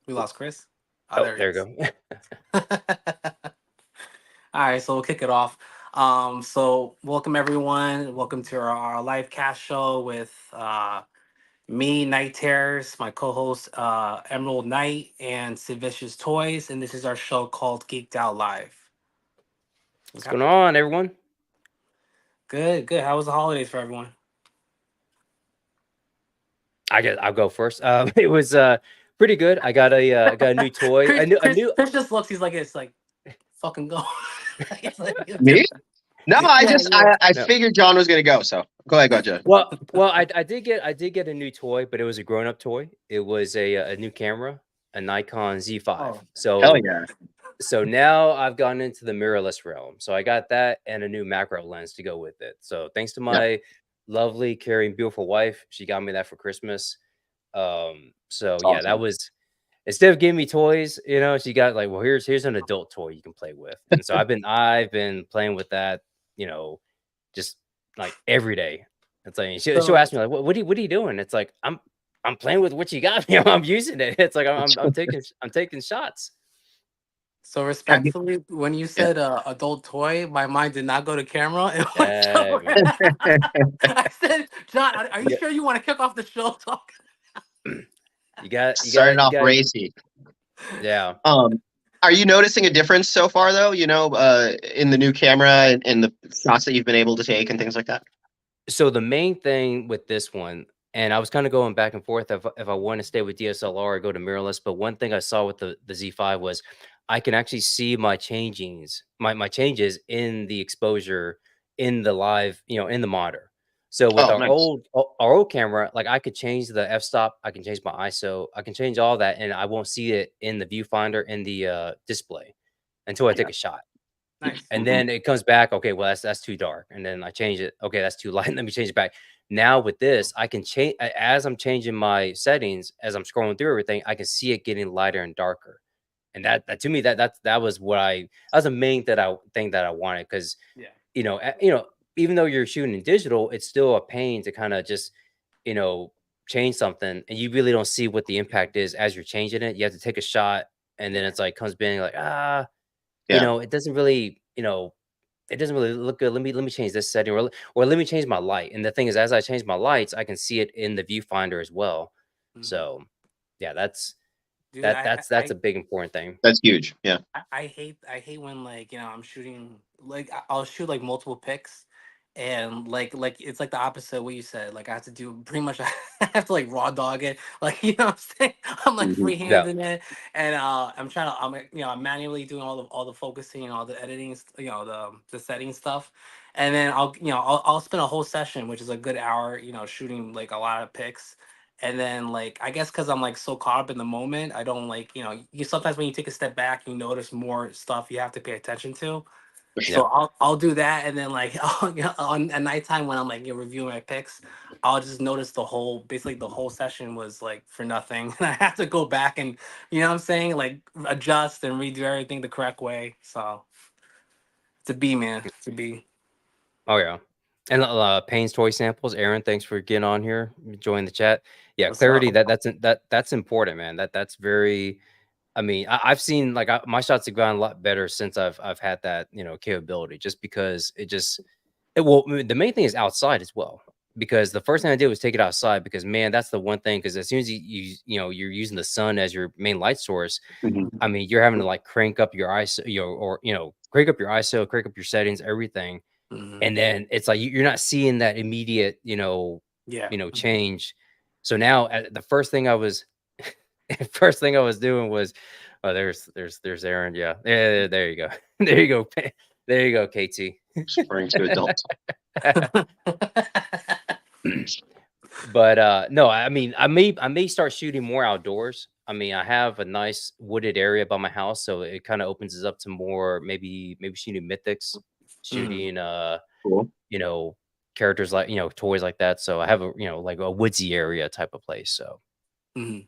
We lost Chris. Oh, Oh, there he there you is. go. All right, so we'll kick it off. So welcome everyone. Welcome to our live cast show with me, Night Terrors, my co-host Emerald Knight, and Vicious Toys, and this is our show called Geeked Out Live. What's Okay. going on, everyone? Good, good. How was the holidays for everyone? I guess I'll go first. It was pretty good. I got a new toy. Chris, A Chris, new. Chris just looks. He's like, it's like fucking go. It's like, Me? No, yeah, yeah. I No. figured John was gonna go. So go ahead, John. Well, I did get a new toy, but it was a grown up toy. It was a new camera, a Nikon Z5. Oh, Hell So yeah. now I've gone into the mirrorless realm. So I got that and a new macro lens to go with it. So thanks to Yeah. my lovely, caring, beautiful wife, she got me that for Christmas. So It's yeah, awesome. that was instead of giving me toys, she got like, well, here's an adult toy you can play with. And so I've been playing with that, you know, just like every day. It's like she'll so ask me like, what are you doing? It's like I'm playing with what you got me. I'm using it. It's like I'm taking shots. So Have you- respectfully, when you yeah. said adult toy, my mind did not go to camera. It went Yeah, somewhere. man. I said, John, are you Yeah, sure you want to kick off the show talking? Starting you off got racy. yeah. Um, are you noticing a difference so far, though? In the new camera and the shots that you've been able to take and things like that. So the main thing with this one, and I was kind of going back and forth if I want to stay with DSLR or go to mirrorless. But one thing I saw with the Z5 was I can actually see my my changes in the exposure in the live, in the monitor. So with Oh, nice. our old camera, like I could change the f-stop, I can change my ISO, I can change all that, and I won't see it in the viewfinder in the display until I Yeah. take a shot. Nice. And Hmm. then it comes back, okay, well, that's too dark. And then I change it. Okay, that's too light. Let me change it back. Now with this, I can change as I'm changing my settings, as I'm scrolling through everything, I can see it getting lighter and darker. And that to me, that was that was the main thing that I wanted. Cause Yeah. you know, even though you're shooting in digital, it's still a pain to kind of just, you know, change something and you really don't see what the impact is as you're changing it. You have to take a shot and then Yeah. it's like comes being like, Yeah. it doesn't really, it doesn't really look good. Let me change this setting, or let me change my light. And the thing is, as I change my lights, I can see it in the viewfinder as well. Hmm. So, yeah, that's Dude, that's a big important thing. That's huge. Yeah. I hate when like I'm shooting like I'll shoot like multiple pics, and like it's like the opposite of what you said. Like I have to do pretty much I have to like raw dog it. Like what I'm saying, I'm like Hmm. Yeah, freehanding it, and I'm trying to I'm manually doing all the focusing and all the editing, the setting stuff, and then I'll spend a whole session, which is a good hour, shooting like a lot of pics, and then like I guess because I'm like so caught up in the moment, I don't like you sometimes when you take a step back, you notice more stuff you have to pay attention to. For yeah. sure. So I'll do that, and then like on at nighttime when I'm like reviewing my picks, I'll just notice basically the whole session was like for nothing, and I have to go back and what I'm saying, like adjust and redo everything the correct way. So it's a B, man, it's a B. Oh yeah. And Payne's toy samples. Aaron, thanks for getting on here, join the chat. Yeah, What's up? clarity. That's important, man. That's very. I mean, I've seen like my shots have gotten a lot better since I've had that capability. Just because the main thing is outside as well. Because the first thing I did was take it outside because man, that's the one thing. Because as soon as you're using the sun as your main light source, Hmm. I mean, you're having to like crank up your ISO, or crank up your ISO, crank up your settings, everything, Hmm. and then it's like you're not seeing that immediate, Yeah. change. So now the first thing I was, first thing I was doing was, oh, there's Aaron, yeah, yeah, there you go, there you go, there you go, KT. Referring to adults. But no, I mean, I may start shooting more outdoors. I mean, I have a nice wooded area by my house, so it kind of opens us up to more maybe shooting mythics, Hmm. shooting Cool. you know, characters like toys like that. So I have a like a woodsy area type of place. So Hmm.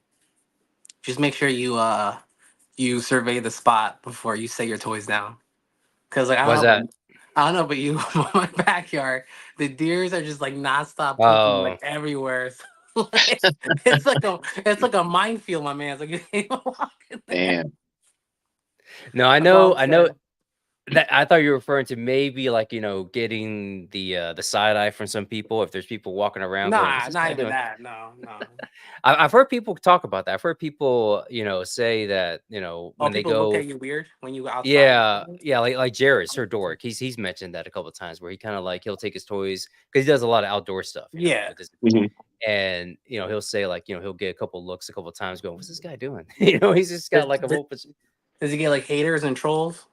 Just make sure you survey the spot before you set your toys down. Cause like what's that? I don't know, but you my backyard, the deers are just like nonstop pooping like Oh, everywhere. it's, it's like a minefield, my man. It's like you can't walk in there. Damn. No, I That's what know, I'm I know saying. that I thought you were referring to maybe like, getting the side eye from some people if there's people walking around going, "What's Nah, this not guy even doing?" that. No, no. I've heard people talk about that. I've heard people, say that, Oh, when they people look at go. you weird when you go outside. Yeah, yeah, like Jared, Sir Dork, he's mentioned that a couple of times where he kinda like he'll take his toys because he does a lot of outdoor stuff, Yeah. with his Mhm. and, he'll say like, he'll get a couple looks a couple of times going, "What's this guy doing?" He's just Does, got like a does, whole bunch. does he get like haters and trolls?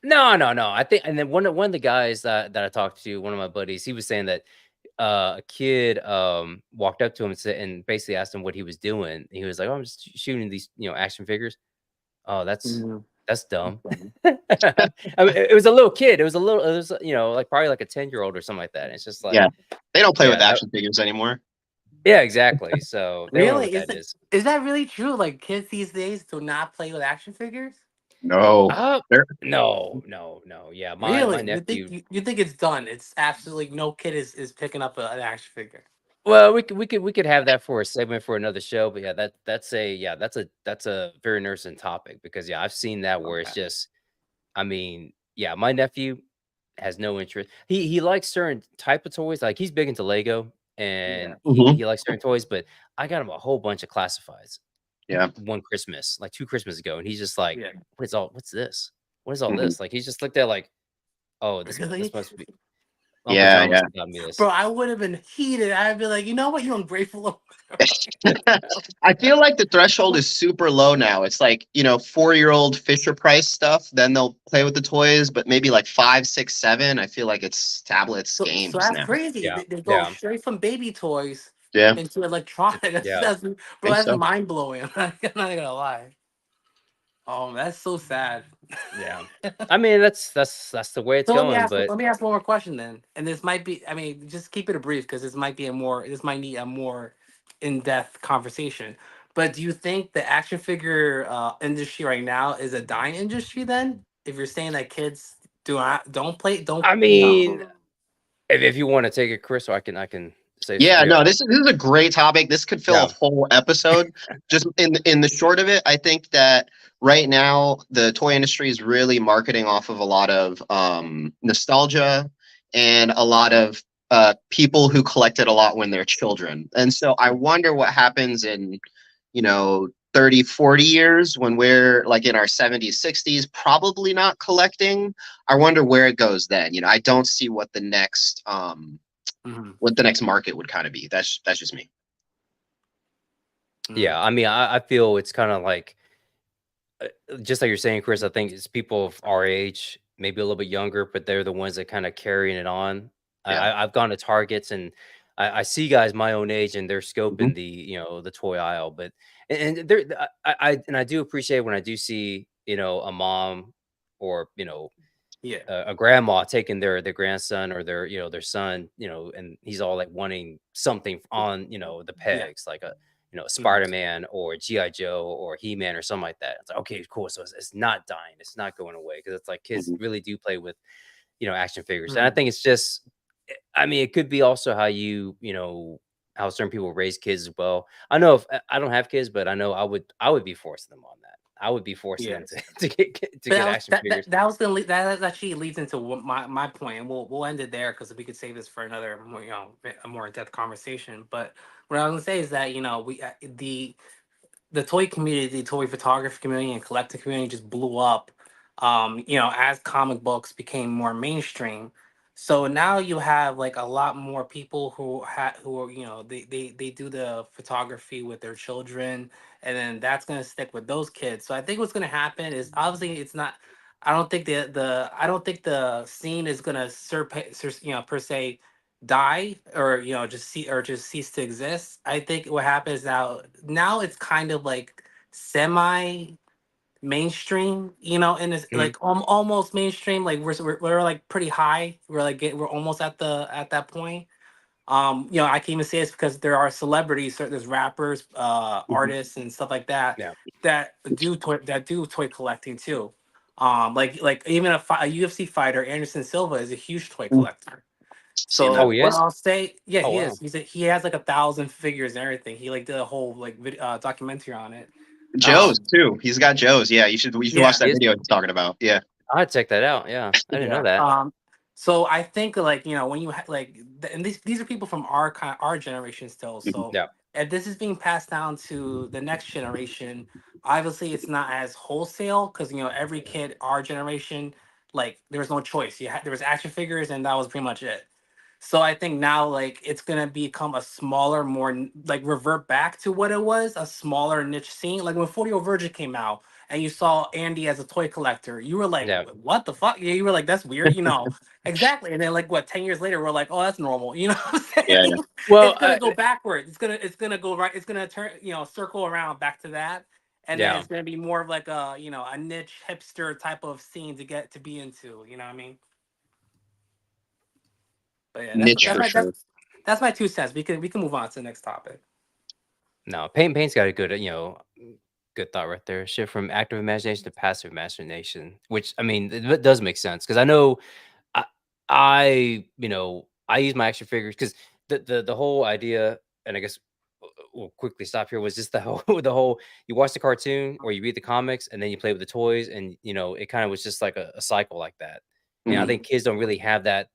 No, no, no. I think, and then one of the guys that I talked to, one of my buddies, he was saying that a kid walked up to him and said, and basically asked him what he was doing. He was like, "Oh, I'm just shooting these, action figures." Oh, Mm. that's dumb. I mean, it was a little kid. It was, like probably like a 10-year-old or something like that. And it's just Yeah, like, they don't play with yeah, action figures anymore. yeah, exactly. So they don't know what Really? that is. Is that really true? Like kids these days do not play with action figures? No, Uh, they're no, no, no. Yeah, my Really? You think nephew. you think it's done? It's absolutely no kid is picking up an action figure. Well, we could have that for a segment for another show, but yeah, that's a very interesting topic because yeah, I've seen that where it's Okay. just, I mean, yeah, my nephew has no interest. He likes certain type of toys. Like he's big into Lego and Yeah. Mhm. he likes certain toys, but I got him a whole bunch of classifieds Yeah. one Christmas, like 2 Christmas ago, and he's just like, Yeah. what's this? What is all Mhm. this? Like he's just looked at like, oh, this Really? must be Uncle Yeah, John must yeah. have got me this. Bro, I would have been heated. I'd be like, you know what, you ungrateful. I feel like the threshold is super low now. It's like, 4-year-old Fisher Price stuff. Then they'll play with the toys, but maybe like 5, 6, 7. I feel like it's tablets, So games that's now. crazy. Yeah, They go yeah, straight from baby toys Yeah, into electronics. yeah, Bro, I think that's so. mind blowing. I'm not gonna lie. Oh, that's so sad. yeah. I mean, that's the way it's So going, but let me ask one more question then. And this might be, I mean, just keep it a brief because this might need a more in-depth conversation. But do you think the action figure industry right now is a dying industry then? If you're saying that kids don't play, don't, I you mean, know. if you want to take it, Chris, or I can say, Yeah, yeah, no, this is a great topic. This could fill a yeah. whole episode. Just in the short of it, I think that right now the toy industry is really marketing off of a lot of nostalgia and a lot of people who collected a lot when they're children. And so I wonder what happens in, 30, 40 years when we're like in our 70s, 60s, probably not collecting. I wonder where it goes then. I don't see Mhm, what the next market would kind of be. That's just me. mhm. Yeah, I mean, I feel it's kind of like, just like you're saying, Chris. I think it's people of our age, maybe a little bit younger, but they're the ones that kind of carrying it on. Yeah. I've gone to Targets and I see guys my own age and they're Mhm. scoping the toy aisle, but and there I do appreciate when I do see a mom or Yeah. a grandma taking their grandson or their son, and he's all like wanting something on the Yeah. pegs, like a Mhm, Spider-Man or GI Joe or He-Man or something like that. It's like, okay, cool. So it's not dying, it's not going away because it's like kids Mhm. really do play with action figures, and I mhm. think it's just, I mean, it could be also how how certain people raise kids as well. I know if I don't have kids, but I know I would be forcing them on that. I would be forcing them Yes. to But get action figures. that was gonna lead, that actually leads into what my point, and we'll end it there because we could save this for another more, a more in depth conversation. But what I was gonna say is that we the toy community, the toy photography community, and collecting community just blew up. As comic books became more mainstream. So now you have like a lot more people who are they do the photography with their children, and then that's gonna stick with those kids. So I think what's gonna happen is obviously it's not. I don't think the scene is gonna per se die or just cease to exist. I think what happens now it's kind of like semi mainstream, and it's Mhm. like almost mainstream. Like we're like pretty high. We're almost at that point. I can even say this because there are celebrities, there's rappers, Mhm. artists, and stuff like that Yeah. that do toy collecting too. Like even a UFC fighter, Anderson Silva, is a huge toy Mhm. collector. Seen So that Oh, he what before. is? I'll say, yeah, Oh, he wow. is. He has like 1,000 figures and everything. He like did a whole like documentary on it. Joe's Um, too. He's got Joe's. Yeah, you should watch yeah, that He is? video he's talking about. Yeah. I'd check that out. Yeah. I didn't know yeah. that. So I think like when you and these are people from our generation still. Mhm. So Yeah. if this is being passed down to the next generation, obviously it's not as wholesale because every kid our generation, like there was no choice. There was action figures and that was pretty much it. So I think now like it's gonna become a smaller, more like revert back to what it was, a smaller niche scene. Like when 40 Virgin came out and you saw Andy as a toy collector, you were like, Yeah. What the fuck?" Yeah, you were like, "That's weird." Exactly. And then like what, 10 years later, we're like, "Oh, that's normal." You know what I'm Yeah, saying? yeah. Well, It's gonna go backwards. It's gonna go right. It's gonna turn, circle around back to that. And then yeah. it's gonna be more of like a niche hipster type of scene to get to be into. You know what I mean? But yeah, that's Niche that's Yeah. for my sure. that's my 2 cents. We can move on to the next topic. No, Paint's got a good, good thought right there. Shift from active imagination to passive imagination, which I mean, it does make sense because I know I, I use my action figures because the whole idea, and I guess we'll quickly stop here, was just the whole the whole you watch the cartoon or you read the comics and then you play with the toys, and it kind of was just like a cycle like that. I Mhm. think kids don't really have that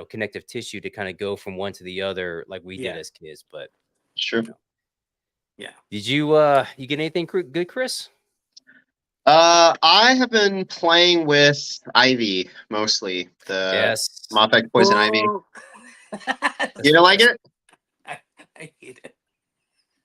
connective tissue to kind of go from one to the other like we did Yeah, as kids, but Sure. you know. yeah. Did you get anything good, Chris? I have been playing with Ivy mostly, the Yes. Mopek Poison Ivy. Oh, You That's don't the like best. it? I hate it.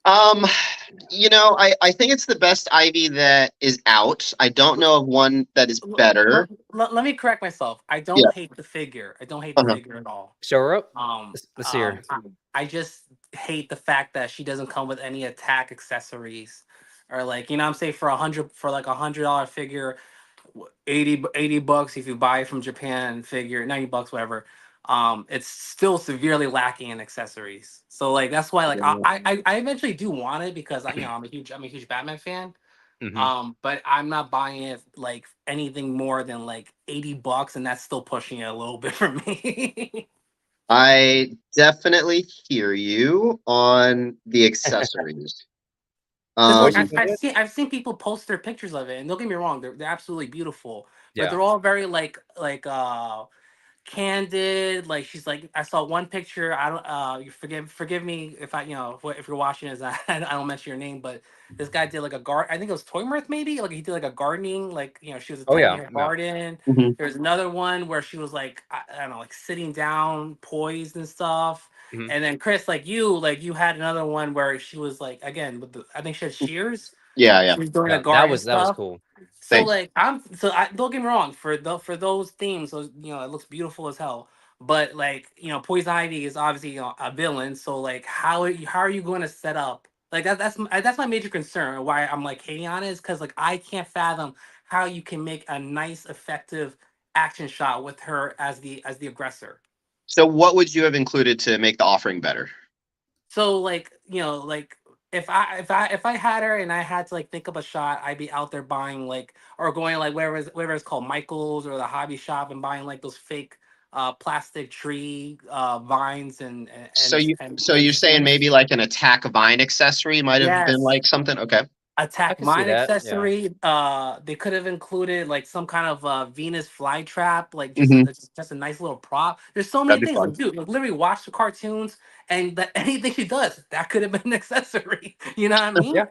Um, I think it's the best Ivy that is out. I don't know of one that is better. Let me correct myself. I Yeah. don't hate the figure. I don't hate the Uh-huh. figure at all. Show her up. Um, Let's see um, her. I, I just hate the fact that she doesn't come with any attack accessories, or like I'm saying for like $100 figure, 80 bucks if you buy it from Japan figure, $90, whatever. It's still severely lacking in accessories. So like that's why like Yeah. I eventually do want it because I'm a huge Batman fan. Hmm. But I'm not buying it like anything more than like $80, and that's still pushing it a little bit for me. I definitely hear you on the accessories. Because Toys like are Um, still good. I've seen people post their pictures of it, and don't get me wrong, they're absolutely beautiful, but Yeah. they're all very like candid. Like she's like, I saw one picture. I don't you forgive me if if you're watching this, I don't mention your name, but this guy did like a I think it was Toy Mirth, maybe, like he did like a gardening, like she was Oh attending yeah. her Yeah. garden. mhm. There's another one where she was like, I don't know, like sitting down poised and stuff. Hmm. And then Chris, like you had another one where she was like, again with the, I think she had shears. Yeah, yeah. She was doing the Yeah. That garden was stuff. cool. So Thanks. like don't get me wrong, for those themes, those it looks beautiful as hell. But like Poison Ivy is obviously a villain. So like how are you going to set up like that's my major concern. Why I'm like hating on it is because like I can't fathom how you can make a nice effective action shot with her as the aggressor. So what would you have included to make the offering better? So like like if I had her and I had to like think up a shot, I'd be out there buying like or going like wherever it's called Michaels or the hobby shop and buying like those fake plastic tree vines and So and you and, so and you're saying strings. maybe like an attack vine accessory might have been Yes, like something? Okay. I attack can see mine that. Yeah. accessory. They could have included like some kind of Venus flytrap, like just Hmm. just a nice little prop. There's so many That'd be things fun. like dude, like literally watch the cartoons and that anything she does that could have been an accessory. You know what I mean? Yeah.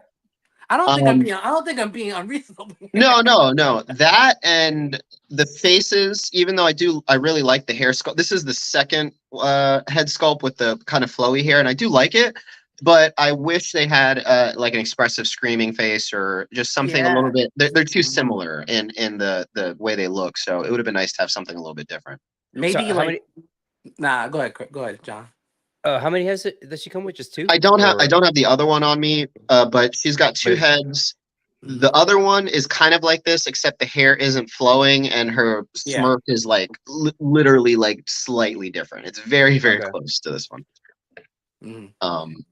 Um, I don't think I'm being unreasonable here. no, no, no. That and the faces, even though I really like the hair sculpt. This is the second head sculpt with the kind of flowy hair, and I do like it. But I wish they had like an expressive screaming face or just something a little Yeah. bit. They're too Mhm. similar in the way they look. So it would have been nice to have something a little bit different. So Maybe like nah. Go ahead, John. how many has it does she come with? Just two? I Or don't have the other one on me, but she's got but two heads. The Hmm. other one is kind of like this, except the hair isn't flowing and her Yeah. smirk is like literally like slightly different. It's very, very okay. close to this one. Hmm. Um,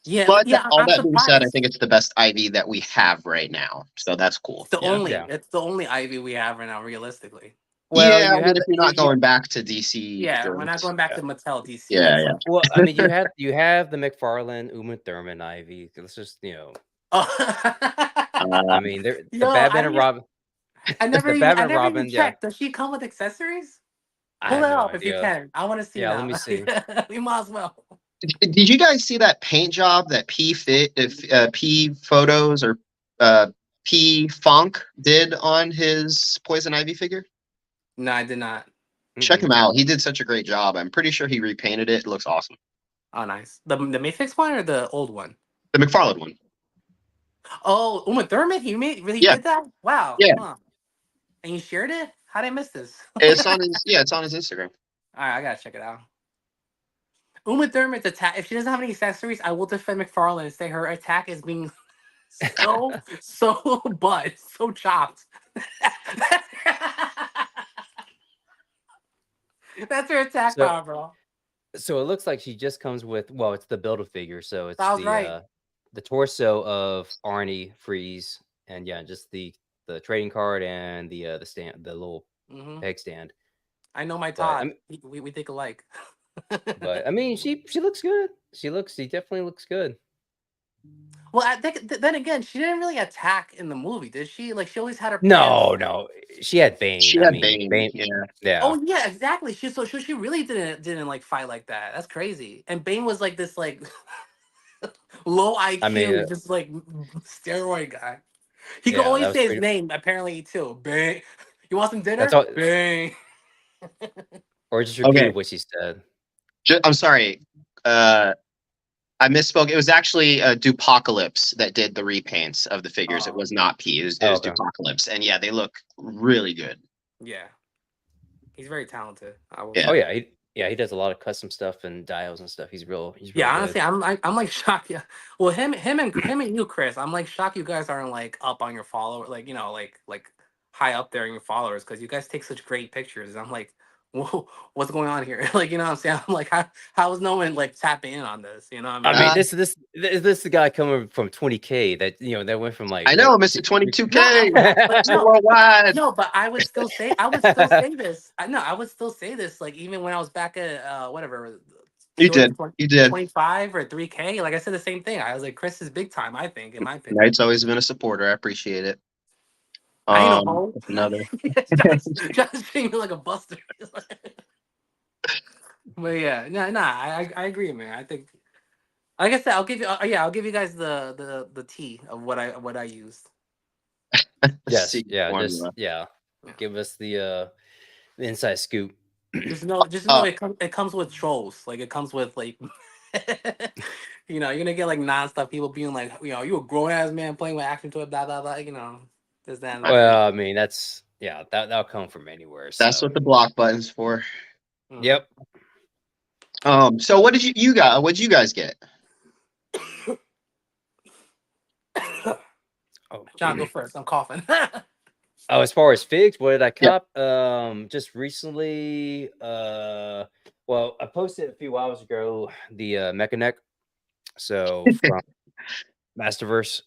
Yeah. but Yeah. all I'm that being said, I surprised. think it's the best IV that we have right now. So that's cool. It's the Yeah. only. Yeah. It's the only Ivy we have right now, realistically. Well, Yeah, you I mean, had if you're not you going back to DC Yeah, we're not joints. going back yeah. to Mattel DC. Yeah, That's yeah. like, Well, I mean, you have the McFarlane, Uma Thurman, Ivy. Let's just I oh. Uh, mean, they're the Yo, Batman and Robin, the I Batman and never even Robin. Yeah, checked. Does she come with accessories? I Pull have it no up if you idea. can. I want to see Yeah, let now. me see. We might as well. did you guys see that paint job that P Photos or uh, P Funk did on his Poison Ivy figure? No, I did not. Check Mm-mm. him out. He did such a great job. I'm pretty sure he repainted it. It looks awesome. Oh, nice. The Mayfix one or the old one? The McFarlane one. Oh, Uma Thurman. He really Yeah, did that. Wow. yeah. Huh. And you shared it? How did I miss this? It's on his Instagram. All right, I gotta check it out. Uma Thurman's attack. If she doesn't have any accessories, I will defend McFarlane and say her attack is being so butt, so chopped. That's her attack So power, bro. so it looks like she just comes with, well, it's the build a figure, so So it's I was right. the torso of Arnie Freeze, and yeah, just the trading card and the stand, the little Hmm. peg stand. I know my But Todd. We think alike. I mean, she looks good. She definitely looks good. Well, I think then again, she didn't really attack in the movie, did she? Like she always had her No, pants. no, she had Bane. She I had mean, Bane. Bane. Yeah. Yeah, Oh yeah, exactly. She really didn't like fight like that. That's crazy. And Bane was like this like low I mean, IQ, just like steroid guy. He could yeah, only that was say his pretty. name apparently too. Bang. You want some That's dinner? all, Bang. or just Okay. repeated what she said. I'm sorry. I misspoke. It was actually Dupocalypse that did the repaints of the figures. It Oh was not P. It Oh, was okay. Dupocalypse, and yeah, they look really good. yeah. He's very talented. I will Yeah. Oh say. yeah, he does a lot of custom stuff and dials and stuff. He's real Yeah, good. honestly, I'm like shocked. Yeah, well, him and you, Chris. I'm like shocked you guys aren't like up on your follower, like like high up there in your followers because you guys take such great pictures. I'm like, whoa, what's going on here? Like, you know what I'm saying? I'm like, how is no one like tapping in on this? You know what I I mean? mean, Uh, this the guy coming from 20K that that went from like I what know, Mister 22K, But Mr. no, Worldwide. no, but I would still say this. I would still say this. Like even when I was back at whatever, You short of did. You did. 25 or 3K. Like I said the same thing. I was like, Chris is big time. I think, in my opinion. Knight's always been a supporter. I appreciate it. I ain't no hoe. What's another. Just treating me like a buster. But yeah, I agree, man. I think, like I said, I'll give you guys the tea of what I used. yes, Secret yeah, formula. yeah. Yeah. Give us the inside scoop. Just know it comes with trolls. Like it comes with like, you're gonna get like nonstop people being like, you a grown ass man playing with action toy, blah blah blah. This that and the other. Well, I mean, that'll come from anywhere. That's So, what the block button's for. Mhm. yep. So what did you got? What'd you guys get? Oh, John, go first. I'm coughing. oh, as far as figs, what did I Yep. cop? Just recently. Well, I posted a few hours ago the Mechaneck. So from Masterverse.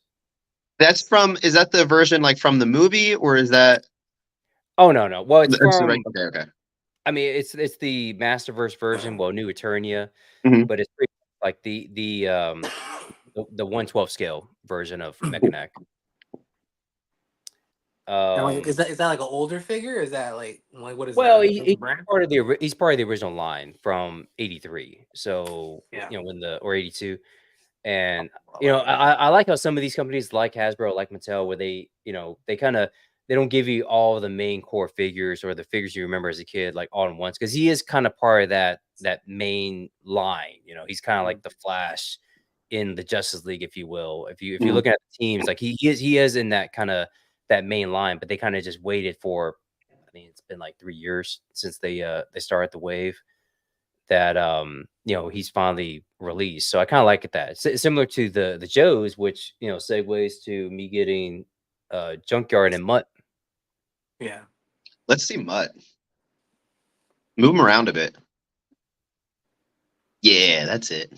Is that the version like from the movie or is that Oh no. Well, it's it's the from. right? Okay. I mean, it's the Masterverse version. Well, New Eternia, Mhm. but it's pretty like the 1/12 scale version of Mechaneck. And, like, is that like an older figure? Is that like what is Well, that? Like a brand? he's part of the original line from '83. So Yeah. when or '82, and I like it. I like how some of these companies like Hasbro, like Mattel, where they don't give you all the main core figures or the figures you remember as a kid like all at once, because he is kind of part of that main line. He's kind of like the Flash in the Justice League, if you will. If you're Mhm. looking at the teams, like he is in that kind of that main line, but they kind of just waited for. I mean, it's been like 3 years since they started the wave that he's finally released. So I kind of like it that similar to the Joes, which segues to me getting Junkyard and Mutt. Yeah. Let's see Mutt. Move him around a bit. Yeah, that's it.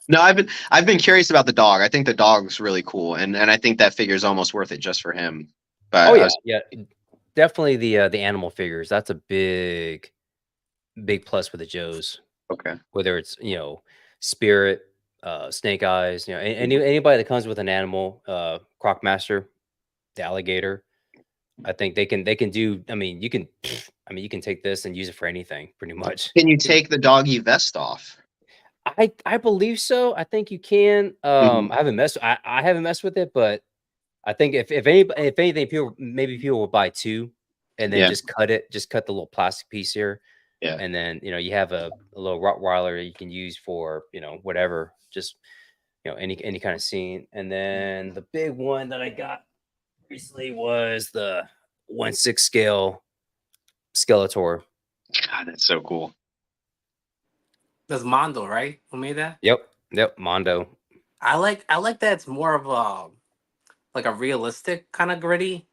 No, I've been curious about the dog. I think the dog's really cool, and I think that figure's almost worth it just for him. But Oh I yeah, was, yeah. definitely the animal figures. That's a big plus for the Joes. Okay. Whether it's Spirit, Snake Eyes, anybody that comes with an animal, Crocmaster, the alligator. I think they can do. I mean, you can. I mean, you can take this and use it for anything, pretty much. Can you take the doggy vest off? I believe so. I think you can. Mhm. I haven't messed with it, but I think if anything, people will buy two, and then Yeah. just cut the little plastic piece here, Yeah. and then you have a little Rottweiler that you can use for whatever, just any kind of scene. And then the big one that I got recently was the 1/6 scale Skeletor. God, that's so cool. That's Mondo, right? Who made that? Yep, Mondo. I like that it's more of a like a realistic kind of gritty,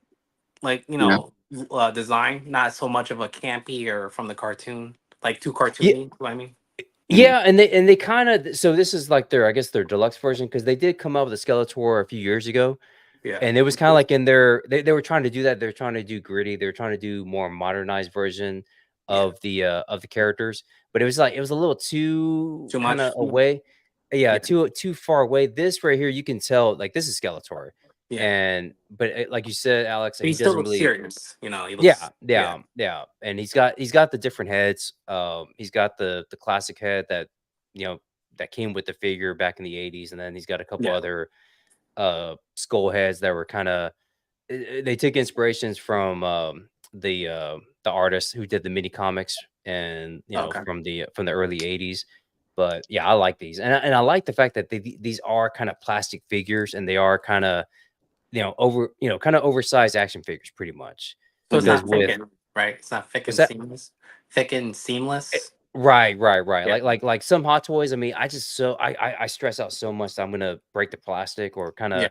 like Yeah. design, not so much of a campy or from the cartoon, like too Yeah, cartoony. What I mean? Mhm. yeah, and they kind of, so this is like I guess their deluxe version, because they did come out with a Skeletor a few years ago. Yeah. And it was kind of like in they were trying to do that. They're trying to do gritty. They're trying to do more modernized version Yeah. of the characters. But it was a little too Too kind much. of away. Yeah, Yeah. too far away. This right here, you can tell like this is Skeletor. Yeah. But like you said, Alex, But he he still doesn't looks really. serious. He Yeah, looks. Yeah. yeah. And he's got the different heads. He's got the classic head you know that came with the figure back in the 80s, and then he's got a couple Yeah. other skull heads that were kind of, they took inspirations from the artist who did the mini comics, and Okay. from the early 80s. But yeah, I like these, and I like the fact that these are kind of plastic figures, and they are kind of kind of oversized action figures, pretty much. So it's Because not with thick and right. It's not thick what's and that? seamless. Thick and seamless. Right. Yeah. Like some Hot Toys. I mean, I stress out so much that I'm gonna break the plastic, or kind Yeah.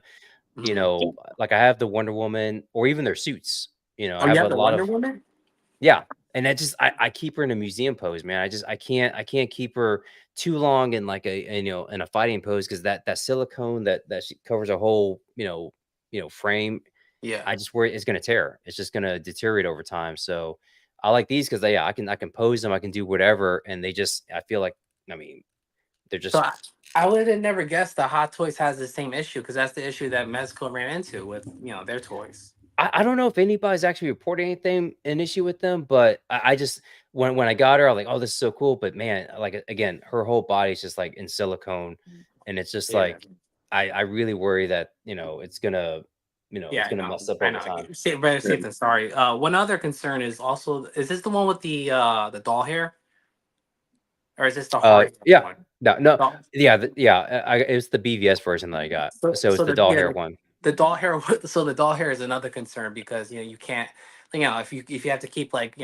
of, Mhm. like I have the Wonder Woman, or even their suits. I Oh, you have a have the lot Wonder of. Woman? Yeah, and I keep her in a museum pose, man. I can't keep her too long in like in a fighting pose, because that silicone that she covers a whole frame. Yeah. I just worry it's gonna tear. It's just gonna deteriorate over time. So I like these because I can pose them. I can do whatever, and I feel like, I mean, they're So just. I would have never guessed that Hot Toys has the same issue because that's the issue that Mezco ran into with their toys. I don't know if anybody's actually reported an issue with them, but I just, when I got her, I was like, oh, this is so cool. But man, like, again, her whole body is just like in silicone, and it's just Yeah. like, I really worry that it's Yeah, I gonna know. mess up I over know. time. Better Yeah. safe than sorry. One other concern is also, is this the one with the doll hair, or is this the hard Yeah, one? no, Doll. yeah, it's the BVS version that I got, So so it's so the the doll yeah hair one. the doll hair. So the doll hair is another concern because you can't, if you have to keep like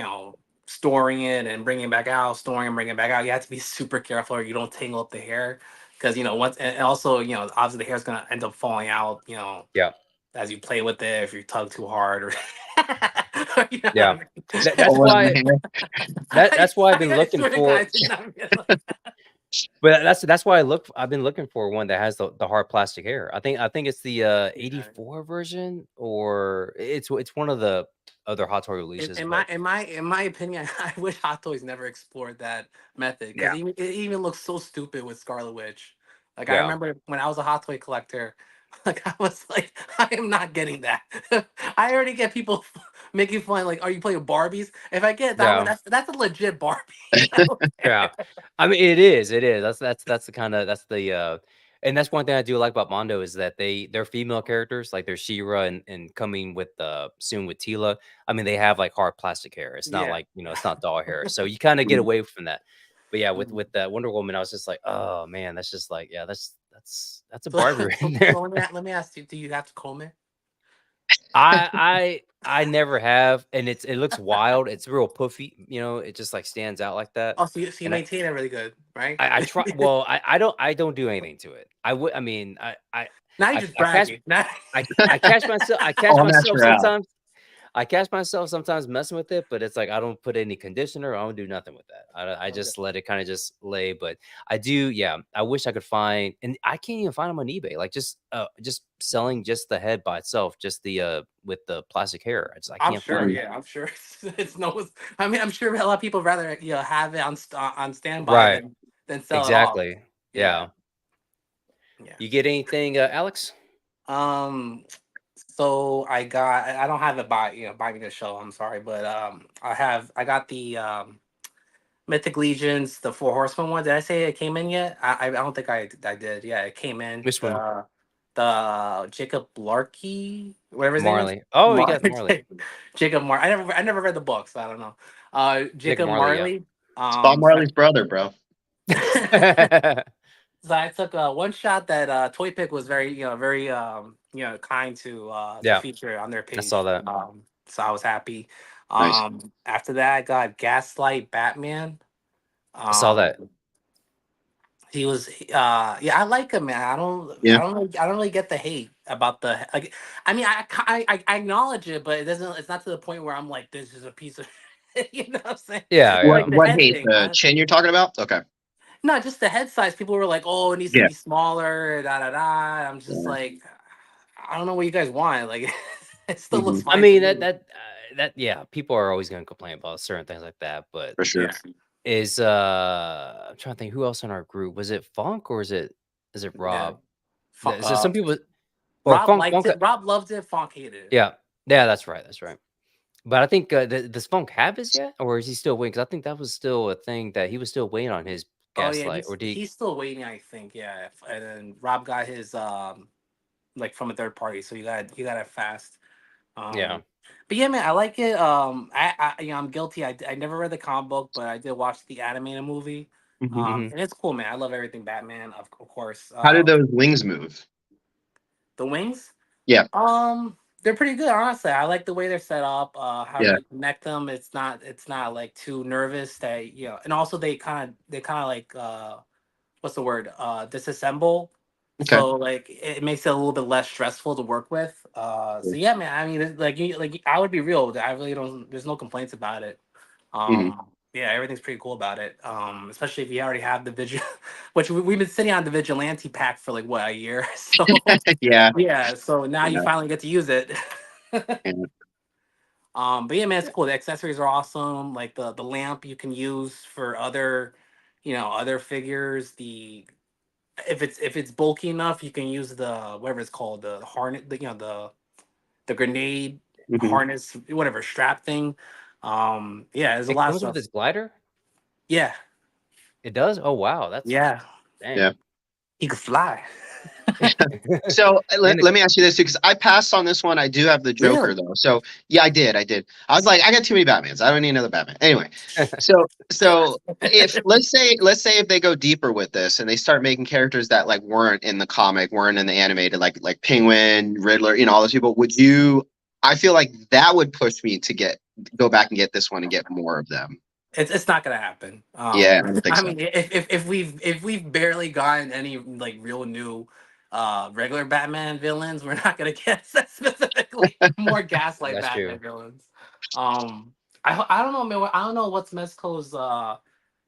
storing it and bringing it back out, storing and bringing it back out, you have to be super careful or you don't tangle up the hair because once, and also obviously the hair is gonna end up falling out Yeah, as you play with it if you tug too hard or, what I yeah. mean? That's All in why the hair. that's why I've been I looking swear to God, for. I did not realize. But that's why I've been looking for one that has the hard plastic hair. I think it's the Yeah. 84 version, or it's one of the other Hot Toy In, releases. in my But in my in my opinion, I wish Hot Toys never explored that method because Yeah. it even looks so stupid with Scarlet Witch. Like I yeah, remember when I was a Hot Toy collector, like I was like, I am not getting that. I already get people making fun like, are you playing with Barbies? If I get that one, yeah, that's a legit Barbie. I don't yeah. care. I mean, it is. That's the kind of, that's the and that's one thing I do like about Mondo, is that they're female characters, like they're She-Ra, and coming with soon with Tila. I mean, they have like hard plastic hair. It's not Yeah. like, it's not doll hair, so you kind of get Mhm. away from that. But yeah, with Mhm. that Wonder Woman, I was just like, oh man, that's just like, yeah, that's a So, Barbie right so, there. so let me ask you, do you have to comb it? I never have, and it looks wild. It's real puffy, it just like stands out like that. Oh, so you And maintain it really good, right? I try. Well, I don't do anything to it. I mean, Now you're I just I catch bragging. Now, I catch myself All myself natural. sometimes. I catch myself sometimes messing with it, but it's like I don't put any conditioner. I don't do nothing with that. I Okay. just let it kind of just lay. But I do, yeah. I wish I could find, and I can't even find them on eBay. Like just selling just the head by itself, just the with the plastic hair. I I'm can't sure, find Mhm. that. yeah, I'm sure it's no. I mean, I'm sure a lot of people rather have it on standby Right. than sell it off. Exactly. Yeah, Yeah. yeah. You get anything, Alex? Um, so I don't have it by me to show. I'm sorry, but I got the Mythic Legions, the Four Horsemen one. Did I say it came in yet? I don't think I did. Yeah, it came in. Which one? The Jacob Larkey, whatever his name is. Marley. Oh, you Mar- got Marley. Jacob Mar. I never read the book, so I don't know. Jacob Jacob Marley. Yeah. Marley. It's Bob So Marley's brother, bro. so I took one shot that Toy Pick was very kind to Yeah. feature on their I saw page. that. So I was happy. Nice. After that, I got Gaslight Batman. I saw that. Um, he was yeah, I like him, man. Yeah. I don't really get the hate about the like. I mean, I acknowledge it, but it doesn't. It's not to the point where I'm like, this is a piece of. You know what I'm saying? Yeah. What Yeah. Like the what head hate? thing. The chin you're talking about? Okay. Not just the head size. People were like, "Oh, it needs to Yeah. be smaller." Da da da. I'm just Yeah. like, I don't know what you guys want. Like, it still looks Hmm. I fine to mean me. that yeah, people are always gonna complain about certain things like that, but For sure. Yeah, is I'm trying to think who else in our group. Was it Funk or is it yeah. Rob? So some people or Rob Funk liked Funk it. Rob loved it. Funk hated it. yeah. Yeah, that's right. That's right. But I think does Funk have his yet? Or is he still waiting? Because I think that was still a thing that he was still waiting on his Oh yeah, gaslight. Or did he he's still waiting. I think. Yeah, and then Rob got his like from a third party, so you got it fast. yeah. Um, but yeah, man, I like it. I'm guilty. I never read the comic book, but I did watch the animated movie. Hmm. Hmm. And it's cool, man. I love everything Batman, of course. How did those wings move? The wings, Yeah. they're pretty good, honestly. I like the way they're set up. How Yeah. you connect them. It's not like too nervous that and also they kind of like what's the word disassemble, Okay. so like it makes it a little bit less stressful to work with. So Cool. yeah, man, I mean like I would be real, I really don't, there's no complaints about it. Hmm. Yeah, everything's pretty cool about it, especially if you already have the vigil which we've been sitting on the vigilante pack for like what, a year. So Yeah. yeah, so now you Yeah. finally get to use it. Yeah. But yeah, man, it's cool. The accessories are awesome. Like the lamp you can use for other, other figures. The if it's bulky enough, you can use the whatever it's called, the harness, the grenade Hmm. harness, whatever strap thing. Yeah, there's a It lot of comes with stuff. his glider? Yeah, It does? Oh wow, that's yeah, dang. Yeah. he could fly. So And let me ask you this too, because I passed on this one. I do have the Joker Really? though. So yeah, I did. I did. I was like, I got too many Batmans. I don't need another Batman. Anyway, so if let's say if they go deeper with this and they start making characters that like weren't in the comic, weren't in the animated, like Penguin, Riddler, all those people, would you? I feel like that would push me to go back and get this one and get more of them. It's not gonna happen. Yeah, I don't think I so. mean, if we've barely gotten any like real new regular Batman villains, we're not gonna get specifically more Gaslight that's true. Batman villains. Um, I don't know, man. I don't know what's Mezco's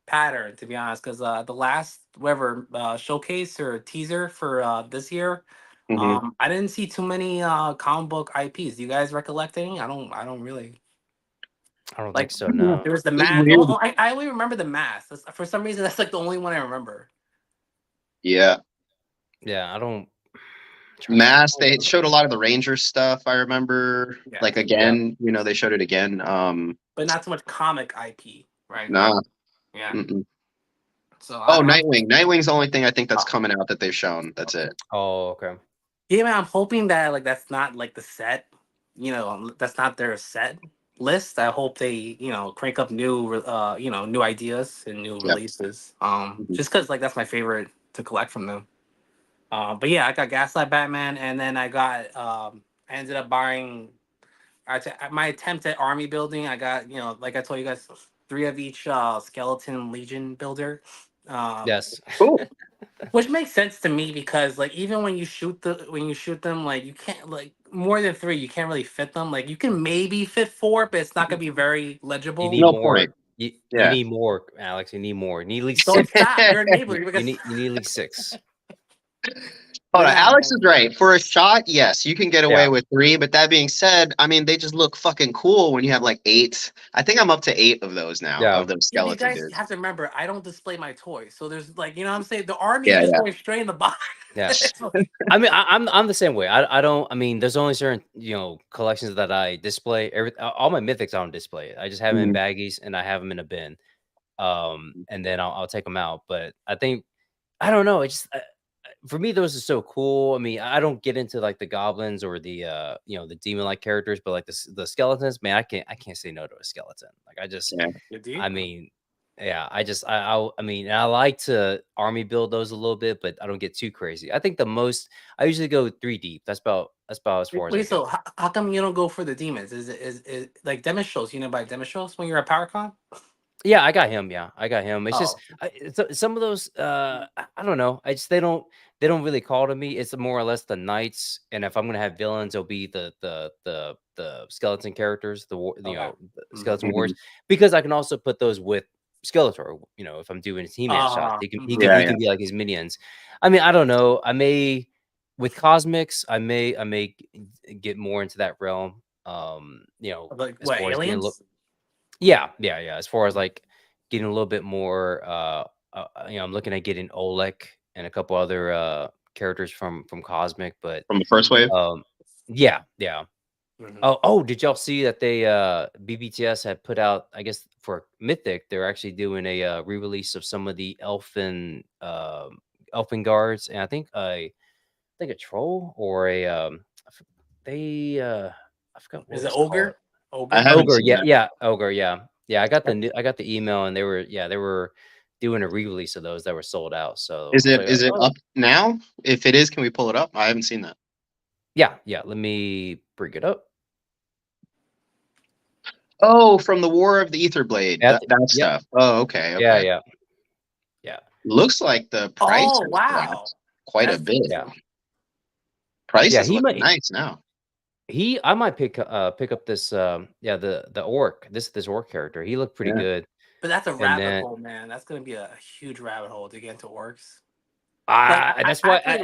pattern, to be honest, because the last whatever showcase or teaser for this year, Hmm. I didn't see too many comic book IPs. Do you guys recollect any? I don't really. I don't think Like so, no. there was the It's mask. weird. I only remember the mask. For some reason, that's like the only one I remember. Yeah. Yeah, I don't I'm trying to think. Mass, they showed a lot of the Ranger stuff. I remember, Yeah, like Yeah. again, they showed it again. but not so much comic IP, right? Nah. Yeah. Mm-mm. So Oh, I'm Nightwing. Nightwing's the only thing I think that's oh, coming out that they've shown. That's okay. it. Oh, okay. Yeah, man. I'm hoping that like that's not like the set. That's not their set list. I hope they crank up new ideas and new Yeah. releases. Mhm. Just because like that's my favorite to collect from them. But yeah, I got Gaslight Batman, and then I ended up buying. My attempt at army building, I got like I told you guys, three of each skeleton legion builder. Um, Yes. Cool. Which makes sense to me because like even when you shoot them, like you can't like more than three, you can't really fit them. Like you can maybe fit four, but it's not gonna be very You legible. need No point. more. You Yeah. need more, Alex. You need more. You need at least Don't six. stop. You're enabling You because need at least six. Hold but on, nah, Alex man. is right. For a shot, yes, you can get away Yeah. with three. But that being said, I mean, they just look fucking cool when you have like eight. I think I'm up to eight of those now, Yeah. of those Yeah, but you skeleton guys dudes. have to remember, I don't display my toys. So there's like, you know what I'm saying? The army is Yeah, just yeah. going straight in the box. Yeah. So- I mean, I'm the same way. I don't. I mean, there's only certain collections that I display. All my mythics I don't display it. I just have them in Mhm. baggies and I have them in a bin. And then I'll take them out. But I think I don't know. It's just for me, those are so cool. I mean, I don't get into like the goblins or the the demon like characters, but like the skeletons, man, I can't say no to a skeleton. Like Yeah. You do? I mean, yeah, I mean, I like to army build those a little bit, but I don't get too crazy. I think the most I usually go three deep. That's about as far as I Wait, so go. how come you don't go for the demons? Is like Demonstros, buy Demonstros when you're at PowerCon? Yeah, I got him. Yeah, I got him. It's just Oh, some of those. I don't know. I just they don't really call to me. It's more or less the knights, and if I'm gonna have villains, it'll be the skeleton characters, okay. the skeleton Hmm. wars, Mhm. because I can also put those with Skeletor. If I'm doing his He-Man shots, he can he can Yeah, he yeah. can be like his minions. I mean, I don't know. I may with cosmics, I may get more into that realm. Like As what, far as getting a little aliens? yeah, yeah, yeah. As far as like getting a little bit more, I'm looking at getting Oleg and a couple other characters from Cosmic, but From the first wave. um, yeah, yeah. Hmm. Oh, did y'all see that they BBTS had put out? I guess for Mythic, they're actually doing a re-release of some of the elfin guards, and I think a troll or a I forgot what Is it it was called. ogre? I Ogre? haven't Ogre, seen yeah, that. yeah, Ogre, yeah. Yeah, I got the email and they were doing a re-release of those that were sold out. So Is I was it like, is it oh up now? If it is, can we pull it up? I haven't seen that. yeah, yeah. Let me bring it up. Oh, from the War of the Ether Blade. That Yep, stuff. Oh, okay, yeah, okay. yeah, yeah, Looks like the price Oh has wow. dropped quite a That's bit. yeah, Price yeah. is looking nice now. I might pick up this the orc this orc character. He looked pretty Yeah. good. but that's a And rabbit then hole, man. That's gonna be a huge rabbit hole to get into orcs. Like I that's I why played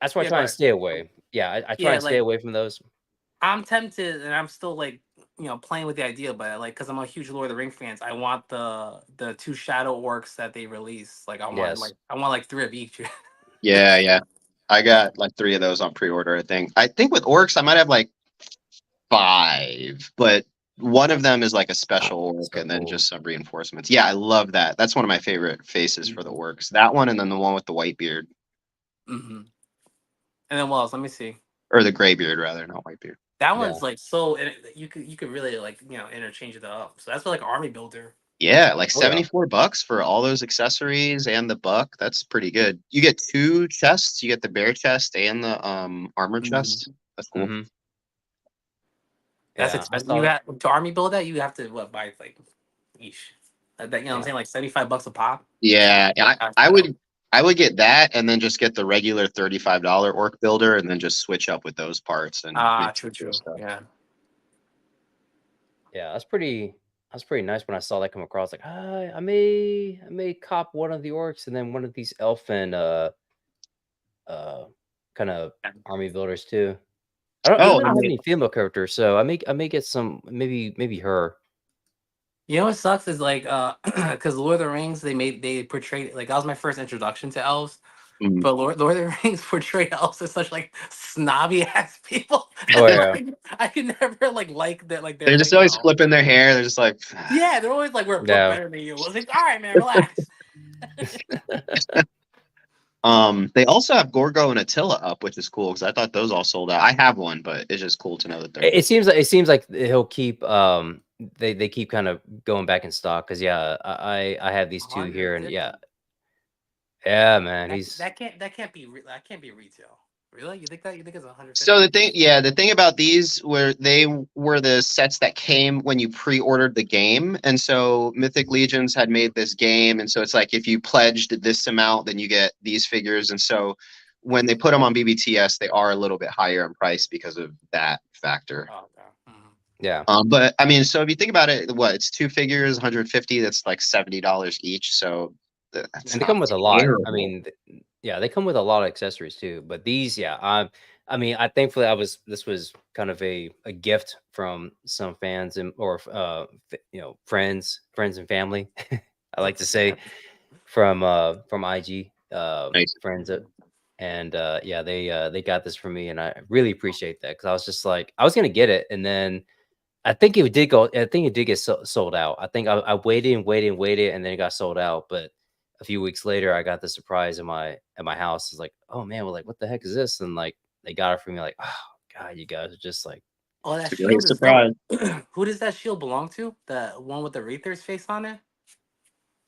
that's why I yeah, go try and ahead. stay away. Yeah, I try Yeah, and stay like away from those. I'm tempted, and I'm still like, playing with the idea, but like, because I'm a huge Lord of the Ring fans, I want the two shadow orcs that they release. Like, Yes. I want like three of each. Yeah, yeah. I got like three of those on pre-order, I think. I think with orcs I might have like five, but one of them is like a special orc So and then cool. just some reinforcements. Yeah, I love that. That's one of my favorite faces for the Hmm. orcs. That one and then the one with the white beard. And then what else? Let me see. Or the gray beard rather, not white beard. That Yeah. one's like so you could really like interchange it up. So that's for like army builder. Yeah, like Oh yeah. $74 for all those accessories and the buck. That's pretty good. You get two chests. You get the bear chest and the armor Mhm. chest. That's cool. Mhm. That's Yeah, I expensive. saw You that. have to army build that. You have to buy like each. What I'm Yeah. saying, like $75 a pop. Yeah, That's I dope. would get that and then just get the regular $35 orc builder and then just switch up with those parts and Ah, make true, cool true. stuff. Yeah. Yeah, that's pretty nice when I saw that come across. Like, I may cop one of the orcs and then one of these elfin uh kind of army builders too. I don't Oh, really and don't have they, any female characters, so I may get some maybe her. You know what sucks is like because Lord of the Rings they portrayed like that was my first introduction to elves. mm, But Lord of the Rings portrayed elves as such like snobby ass people. Oh And, yeah. like, I can never like that like they're they're just like always flipping their hair. They're just like, yeah, they're always like we're Yeah. better than you. I was like, all right, man, relax. They also have Gorgo and Attila up, which is cool because I thought those all sold out. I have one, but it's just cool to know that they're. It seems like he'll keep they keep kind of going back in stock because yeah, I have these two here and yeah, 150. yeah, man, That he's that can't be that can't be retail. Really? You think that? You think it's So 150? the thing about these were they were the sets that came when you pre-ordered the game, and so Mythic Legions had made this game, and so it's like if you pledged this amount, then you get these figures, and so when they put them on BBTS, they are a little bit higher in price because of that factor. Oh, okay. Yeah. But I mean, so if you think about it, what it's two figures, 150. That's like $70 each. So that's And they not come with a lot. I terrible. mean, yeah, they come with a lot of accessories too. But these, yeah, I mean, I thankfully this was kind of a gift from some fans and or friends and family. I like to say from IG Nice. friends and yeah, they got this for me and I really appreciate that because I was just like I was gonna get it and then I think it did go. I think it did get sold out. I think I waited and waited and waited, and then it got sold out. But a few weeks later, I got the surprise in my house. It's like, oh man, well, like what the heck is this? And like they got it for me. Like, oh god, you guys are just like Oh, It's that a great shield is dope. surprise. Who does that shield belong to? The one with the Aether's face on it?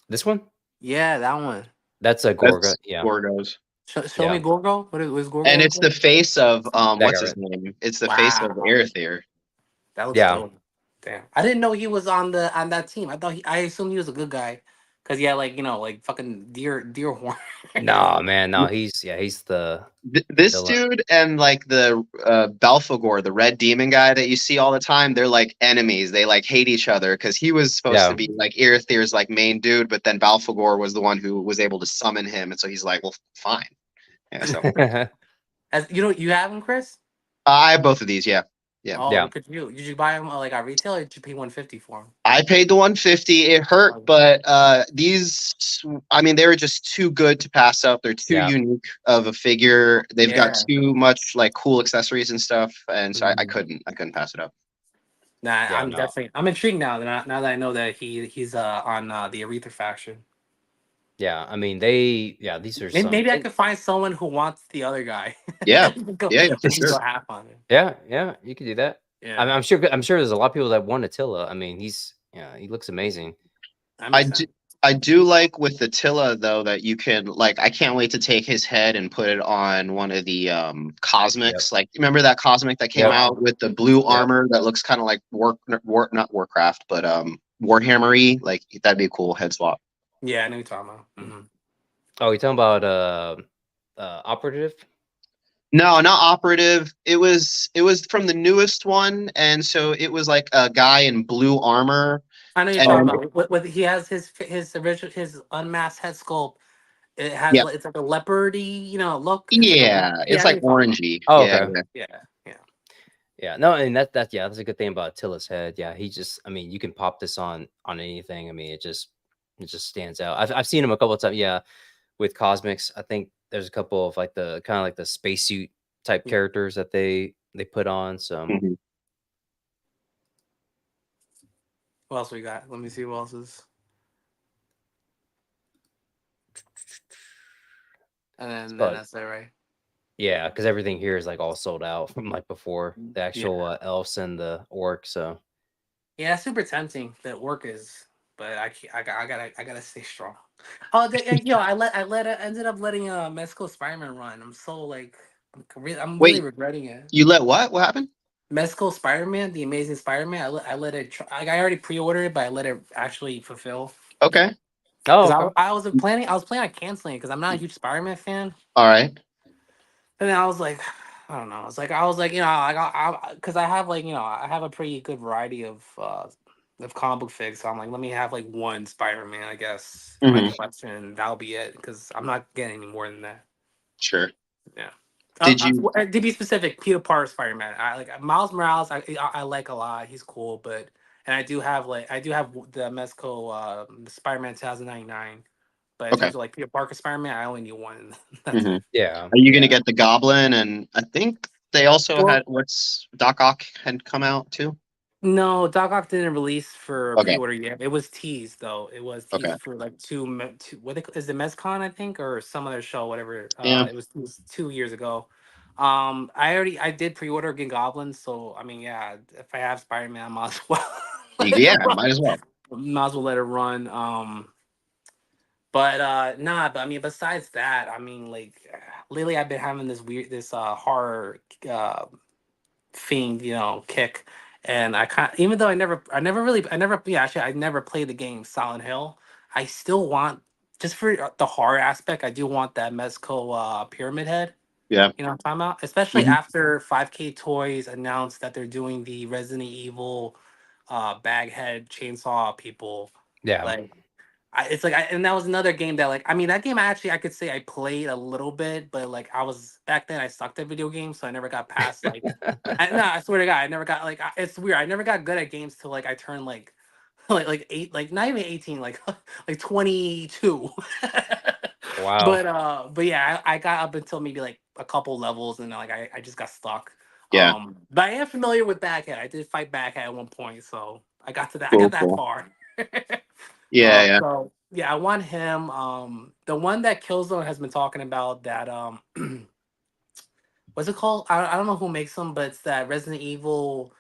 this one. Yeah, that one. That's a Gorga. That's Yeah, Gorgos. Show me yeah, Gorgo. What is Gorgo And look it's the like? face of that what's guy his right. name? It's the face of Wow, Aether. that looks Yeah, dope. Damn, I didn't know he was on that team. I assumed he was a good guy, cause yeah, like like fucking deer horn. no man, no, he's the This villain. dude and like the Balfagor, the red demon guy that you see all the time, they're like enemies. They like hate each other because he was supposed to Yeah, be like Irithyr's like main dude, but then Balfagor was the one who was able to summon him, and so he's like, well, fine. Yeah, so As you have him, Chris? I have both of these. Yeah, yeah. Oh, yeah, look at you. Did you buy him like at retail, or did you pay 150 for him? I paid the 150. It hurt, Oh, but these, I mean, they were just too good to pass up. They're too yeah. unique of a figure. They've got yeah. too much like cool accessories and stuff, and so I Mhm. couldn't pass it up. Nah, Yeah, no, I'm intrigued now that I know that he's on the Aretha faction. yeah. I mean, yeah, these are some. Maybe I could find someone who wants the other guy. Yeah, we can go, yeah, for we can sure. go half on it. Yeah, you could do that. Yeah, I'm sure there's a lot of people that want Attila. I mean, he looks amazing. that I makes do. sense. I do like with the Tilla though that you can like I can't wait to take his head and put it on one of the Yep, cosmics. Like remember that cosmic that came yep, out with the blue yep. armor that looks kind of like not Warcraft, but Warhammery. Like that'd be a cool head swap. Yeah, I know what you're talking about. Oh, you talking about operative? No, not operative. It was from the newest one, and so it was like a guy in blue armor. I know you're talking And about. He has his original his unmasked head sculpt. yeah, It's like a leopardy, look. It's like a yeah, yeah. it's I know like you're talking about. orangey. Oh, Yeah, okay. yeah. Yeah, yeah. Yeah, no, and yeah, that's a good thing about Attila's head. Yeah, he just, I mean, you can pop this on anything. I mean, it just stands out. I've seen him a couple of times. Yeah, with Cosmics, I think there's a couple of like the kind of like the spacesuit type Yeah. characters that they put on. So Mhm. What else we got? Let me see what else is. And then but that's it, right? yeah, because everything here is like all sold out from like before the Yeah. actual elves and the orc. So Yeah, it's super tempting. That work is, but I gotta stay strong. Oh, I ended up letting Mezco Spider-Man run. I'm so like, I'm really Wait, regretting it. you let what? What happened? Mezco Spider-Man, the Amazing Spider-Man. I let it. I already pre-ordered it, but I let it actually fulfill. Okay. oh, Because okay. I was planning on canceling it because I'm not a huge Spider-Man fan. All right. And then I was like, I don't know. I was like, because I have like, I have a pretty good variety of comic book figs. So I'm like, let me have like one Spider-Man, I guess, in my Hmm. collection. And that'll be it because I'm not getting any more than that. Sure. Yeah. Did you? To be specific, Peter Parker Spider-Man. I like Miles Morales. I like a lot. He's cool, but and I do have the Mezco Spider-Man 2099. But in Okay. terms of like Peter Parker Spider-Man, I only need one. That's Hmm. it. Yeah, Are you gonna yeah. get the Goblin? And I think they also Well, had what's Doc Ock had come out too. no, Doc Ock didn't release for Okay. pre-order yet. It was teased though. It was Okay. teased for like is it MezCon I think or some other show whatever. Yeah. It was 2 years ago. I did pre-order Green Goblin, so I mean yeah, if I have Spider Man, I might as well let it Yeah. run. Might as well. Might as well let it run. But nah, but I mean, besides that, I mean, like lately I've been having this horror fiend, kick. And I kind, even though I never played the game Silent Hill. I still want, just for the horror aspect, I do want that Mezco pyramid head. Yeah. You know what I'm talking about? Especially Mhm. after 5K Toys announced that they're doing the Resident Evil baghead chainsaw people. Yeah. Like, it's like, and that was another game that, like, I mean, that game I could say I played a little bit, but like I was back then I sucked at video games, so I never got past like, no, I swear to God, I never got like, it's weird. I never got good at games till like I turned like, like eight, like not even 18, like like 22. Wow. But yeah, I got up until maybe like a couple levels, and like I just got stuck. Yeah. But I am familiar with Baghead. I did fight Baghead at one point, so I got to that. I got Cool. that Cool. far. Yeah. Yeah. So yeah, I want him. The one that Killzone has been talking about, that what's it called? I don't know who makes them, but it's that Resident Evil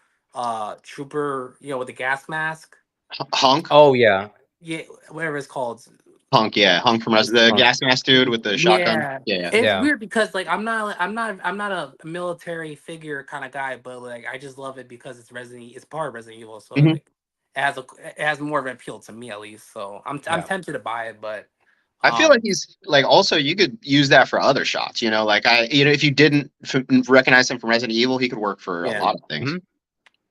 trooper, with the gas mask. Hunk. Oh yeah. Yeah, whatever it's called. Hunk. Yeah. Hunk from It's the fun. gas mask dude with the shotgun. Yeah, Yeah. Yeah. it's Yeah. weird because like I'm not a military figure kind of guy, but like I just love it because it's part of Resident Evil, so Mhm. like it has more of an appeal to me at least. So I'm Yeah. tempted to buy it, but I feel like um he's like, also you could use that for other shots. Like if you didn't recognize him from Resident Evil, he could work for a yeah, lot of things. Mhm.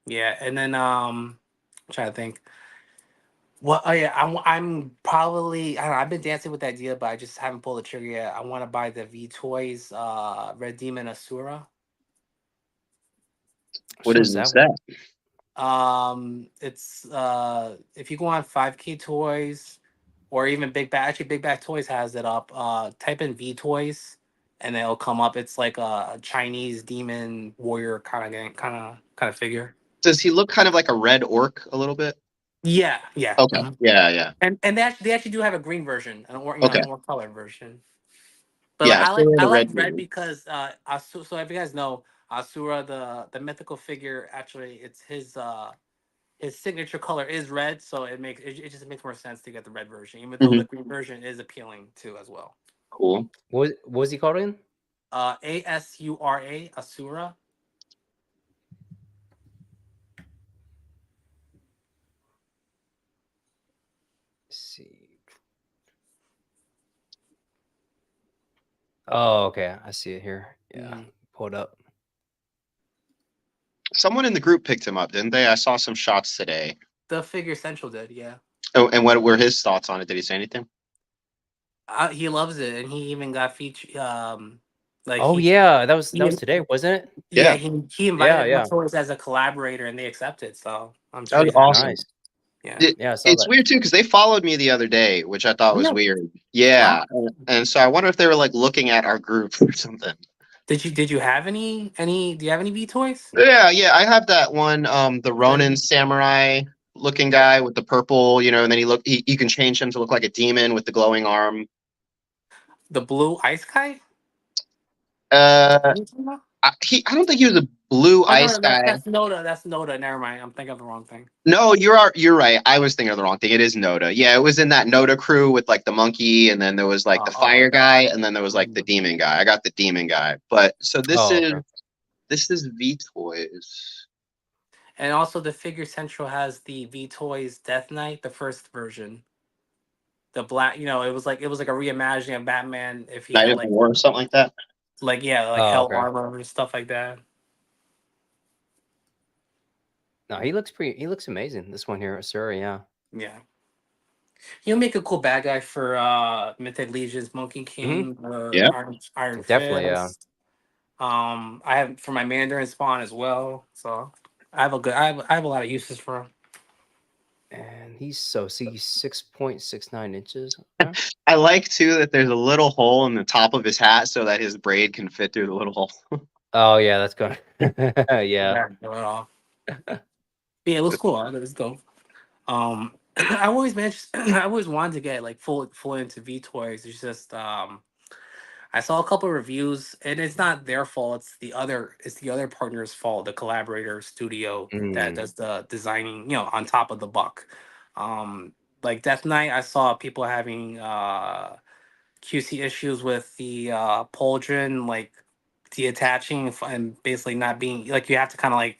yeah, and then I'm trying to think. Well, oh yeah, I'm probably, I don't know, I've been dancing with the idea, but I just haven't pulled the trigger yet. I want to buy the V Toys Red Demon Asura. What Which is one's this? that one? That It's if you go on 5K Toys or even Big Bad Toys has it up. Type in V Toys and it'll come up. It's like a Chinese demon warrior kind of figure. Does he look kind of like a red orc a little bit? Yeah, yeah. Okay. Mhm. Yeah. Yeah. And they actually do have a green version, Okay. an more color version. But like Yeah. So I the like red red dude. because so if you guys know Asura, the mythical figure, actually it's his signature color is red, so it just makes more sense to get the red version, even though Hmm. the green version is appealing too as well. Cool. What was he called again? Asura, Asura. Let's see. Oh, okay. I see it here. Yeah. Mm. Pull it up. Someone in the group picked him up, didn't they? I saw some shots today. The figure central did, yeah. Oh, and what were his thoughts on it? Did he say anything? He loves it, and he even got featured. Like Oh yeah, that he was today, wasn't it? yeah, Yeah. he Yeah, invited yeah. Motoris as a collaborator, and they accepted. So I'm That sure was he's happy. awesome. Nice. Yeah. Yeah, I saw It's that. weird too because they followed me the other day, which I thought Oh, was no. weird. Wow. Yeah, and so I wonder if they were like looking at our group or something. Did you have any? Do you have any V toys? Yeah, yeah. I have that one, the Ronin Then samurai looking yeah, guy with the purple, and then you can change him to look like a demon with the glowing arm. the blue ice guy. Is that Uh, what you're talking about? I don't think he was a blue Oh no, ice no, that's guy. that's Noda. That's Noda. Never mind. I'm thinking of the wrong thing. No, you're right. I was thinking of the wrong thing. It is Noda. Yeah, it was in that Noda crew with like the monkey, and then there was like the Oh, fire guy, and then there was like the mhm. demon guy. I got the demon guy. But so this Oh, is okay. this is V Toys. And also the figure central has the V Toys Death Knight, the first version. The black, it was like a reimagining of Batman if he Night had of War or something like that. like Oh, hell okay. armor and stuff like that. No, he looks amazing. This one here, sir. Yeah. Yeah. He'll make a cool bad guy for Mythic Legion's Monkey Hmm. King or Yeah. Iron Definitely, yeah. Fist. I have for my Mandarin spawn as well. So I have a lot of uses for him. And he's 6.69 inches. Okay. I like too that there's a little hole in the top of his hat so that his braid can fit through the little hole. Oh yeah, that's good. Yeah. Yeah, not at all. Yeah, it looks cool. It looks dope. I always wanted to get like full into V toys. It's just I saw a couple reviews, and it's not their fault. It's the other partner's fault. The collaborator studio that Mm. does the designing, on top of the buck. like Death Knight, I saw people having QC issues with the pauldron, like detaching and basically not being like you have to kind of like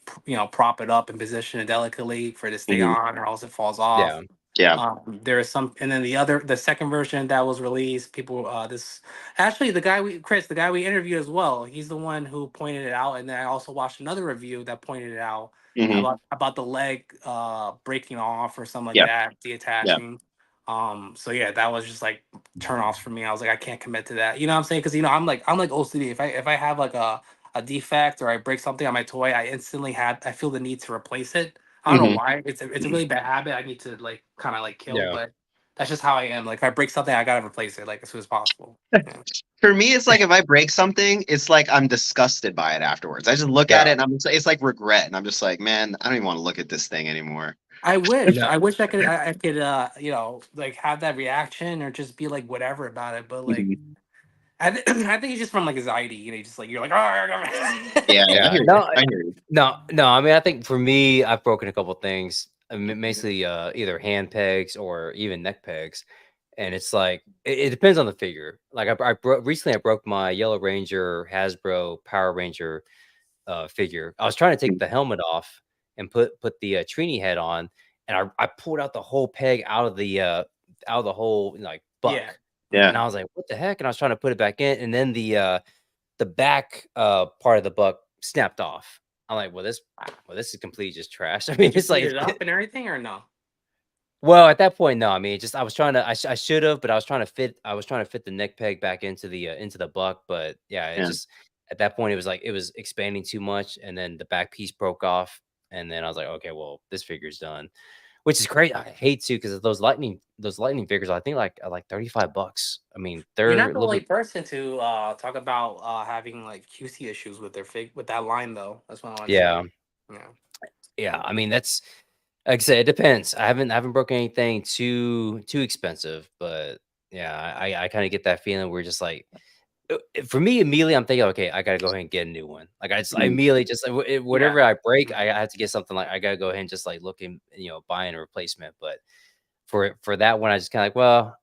prop it up and position it delicately for it to stay Mhm. on, or else it falls Yeah. off. Yeah. There is some, and then the second version that was released, people this actually the guy we interviewed as well. He's the one who pointed it out, and then I also watched another review that pointed it out Mhm. about the leg breaking off or something like Yeah. that, Yeah. detaching. So yeah, that was just like turn offs for me. I was like, I can't commit to that. You know what I'm saying? Because I'm like OCD. If I have like a defect or I break something on my toy, I feel the need to replace it. I don't know Mhm. why. It's a really bad habit. I need to like kind of like kill, Yeah. but that's just how I am. Like if I break something, I gotta replace it like as soon as possible. Yeah. For me, it's like if I break something, it's like I'm disgusted by it afterwards. I just look at Yeah. it and it's like regret, and I'm just like, man, I don't even want to look at this thing anymore. I wish. No. I wish I could like have that reaction or just be like whatever about it. But like Mhm. I think it's just from like anxiety. You just like you're like, oh. Yeah, I Yeah. hear you. No. I hear you. No. I mean, I think for me, I've broken a couple things. I mean, basically, either hand pegs or even neck pegs, and it's like it depends on the figure. Like recently, I broke my Yellow Ranger Hasbro Power Ranger figure. I was trying to take the helmet off and put the Trini head on, and I pulled out the whole peg out of the whole like Yeah. buck, Yeah. and I was like, "What the heck?" And I was trying to put it back in, and then the back part of the buck snapped off. I'm like, "Well, this is completely just trash." I mean, Did you it's clean like, it up and everything or no? well, at that point, no. I mean, just I was trying to, I should have, but I was trying to fit the neck peg back into the buck, but yeah, it Yeah. just at that point it was like it was expanding too much, and then the back piece broke off, and then I was like, okay, well, this figure's done, which is great. I hate to because those lightning figures, I think like $35. I mean, You're they're not a the little only bit, person to having like QC issues with their fig with that line though. That's what I want to say. yeah, Yeah. yeah. I mean, that's like I said, it depends. I haven't broken anything too expensive, but yeah, I kind of get that feeling where just like for me, immediately, I'm thinking, "Okay, I gotta go ahead and get a new one." Like, I Mhm. immediately just like, Yeah. whatever I break, Mhm. I have to get something like I gotta go ahead and just, like, look and, buying a replacement, but for that one, I just kinda like, well,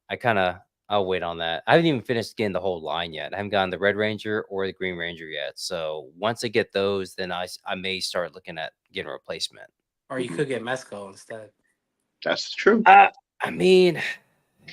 I'll wait on that. I haven't even finished getting the whole line yet. I haven't gotten the Red Ranger or the Green Ranger yet, so once I get those, then I may start looking at getting a replacement. Or you Mhm. could get Mesco instead. That's true. Uh, I mean,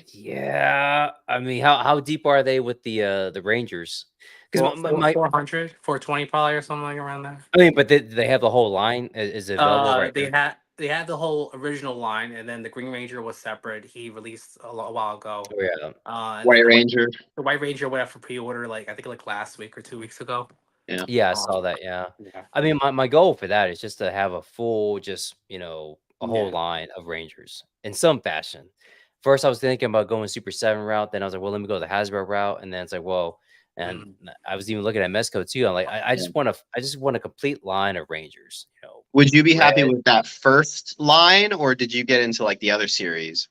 yeah, I mean, how deep are they with the Rangers? 'Cause Four, my four, my 400, 420 probably or something like around there. I mean, but they have the whole line? Is it available right now? They had the whole original line, and then the Green Ranger was separate. He released a while ago. Oh, yeah. And then White Ranger. The White Ranger went out for pre-order like I think like last week or 2 weeks ago. Yeah. Yeah, I Um, saw that, yeah. yeah, I mean, my goal for that is just to have a full just, a whole yeah. line of Rangers in some fashion. First, I was thinking about going Super 7 route, then I was like, "Well, let me go the Hasbro route," and then it's like, "Whoa," and Mm. I was even looking at Mezco too. I'm like, "I Yeah. just want a complete line of Rangers," Would you be happy red. with that first line, or did you get into like the other series?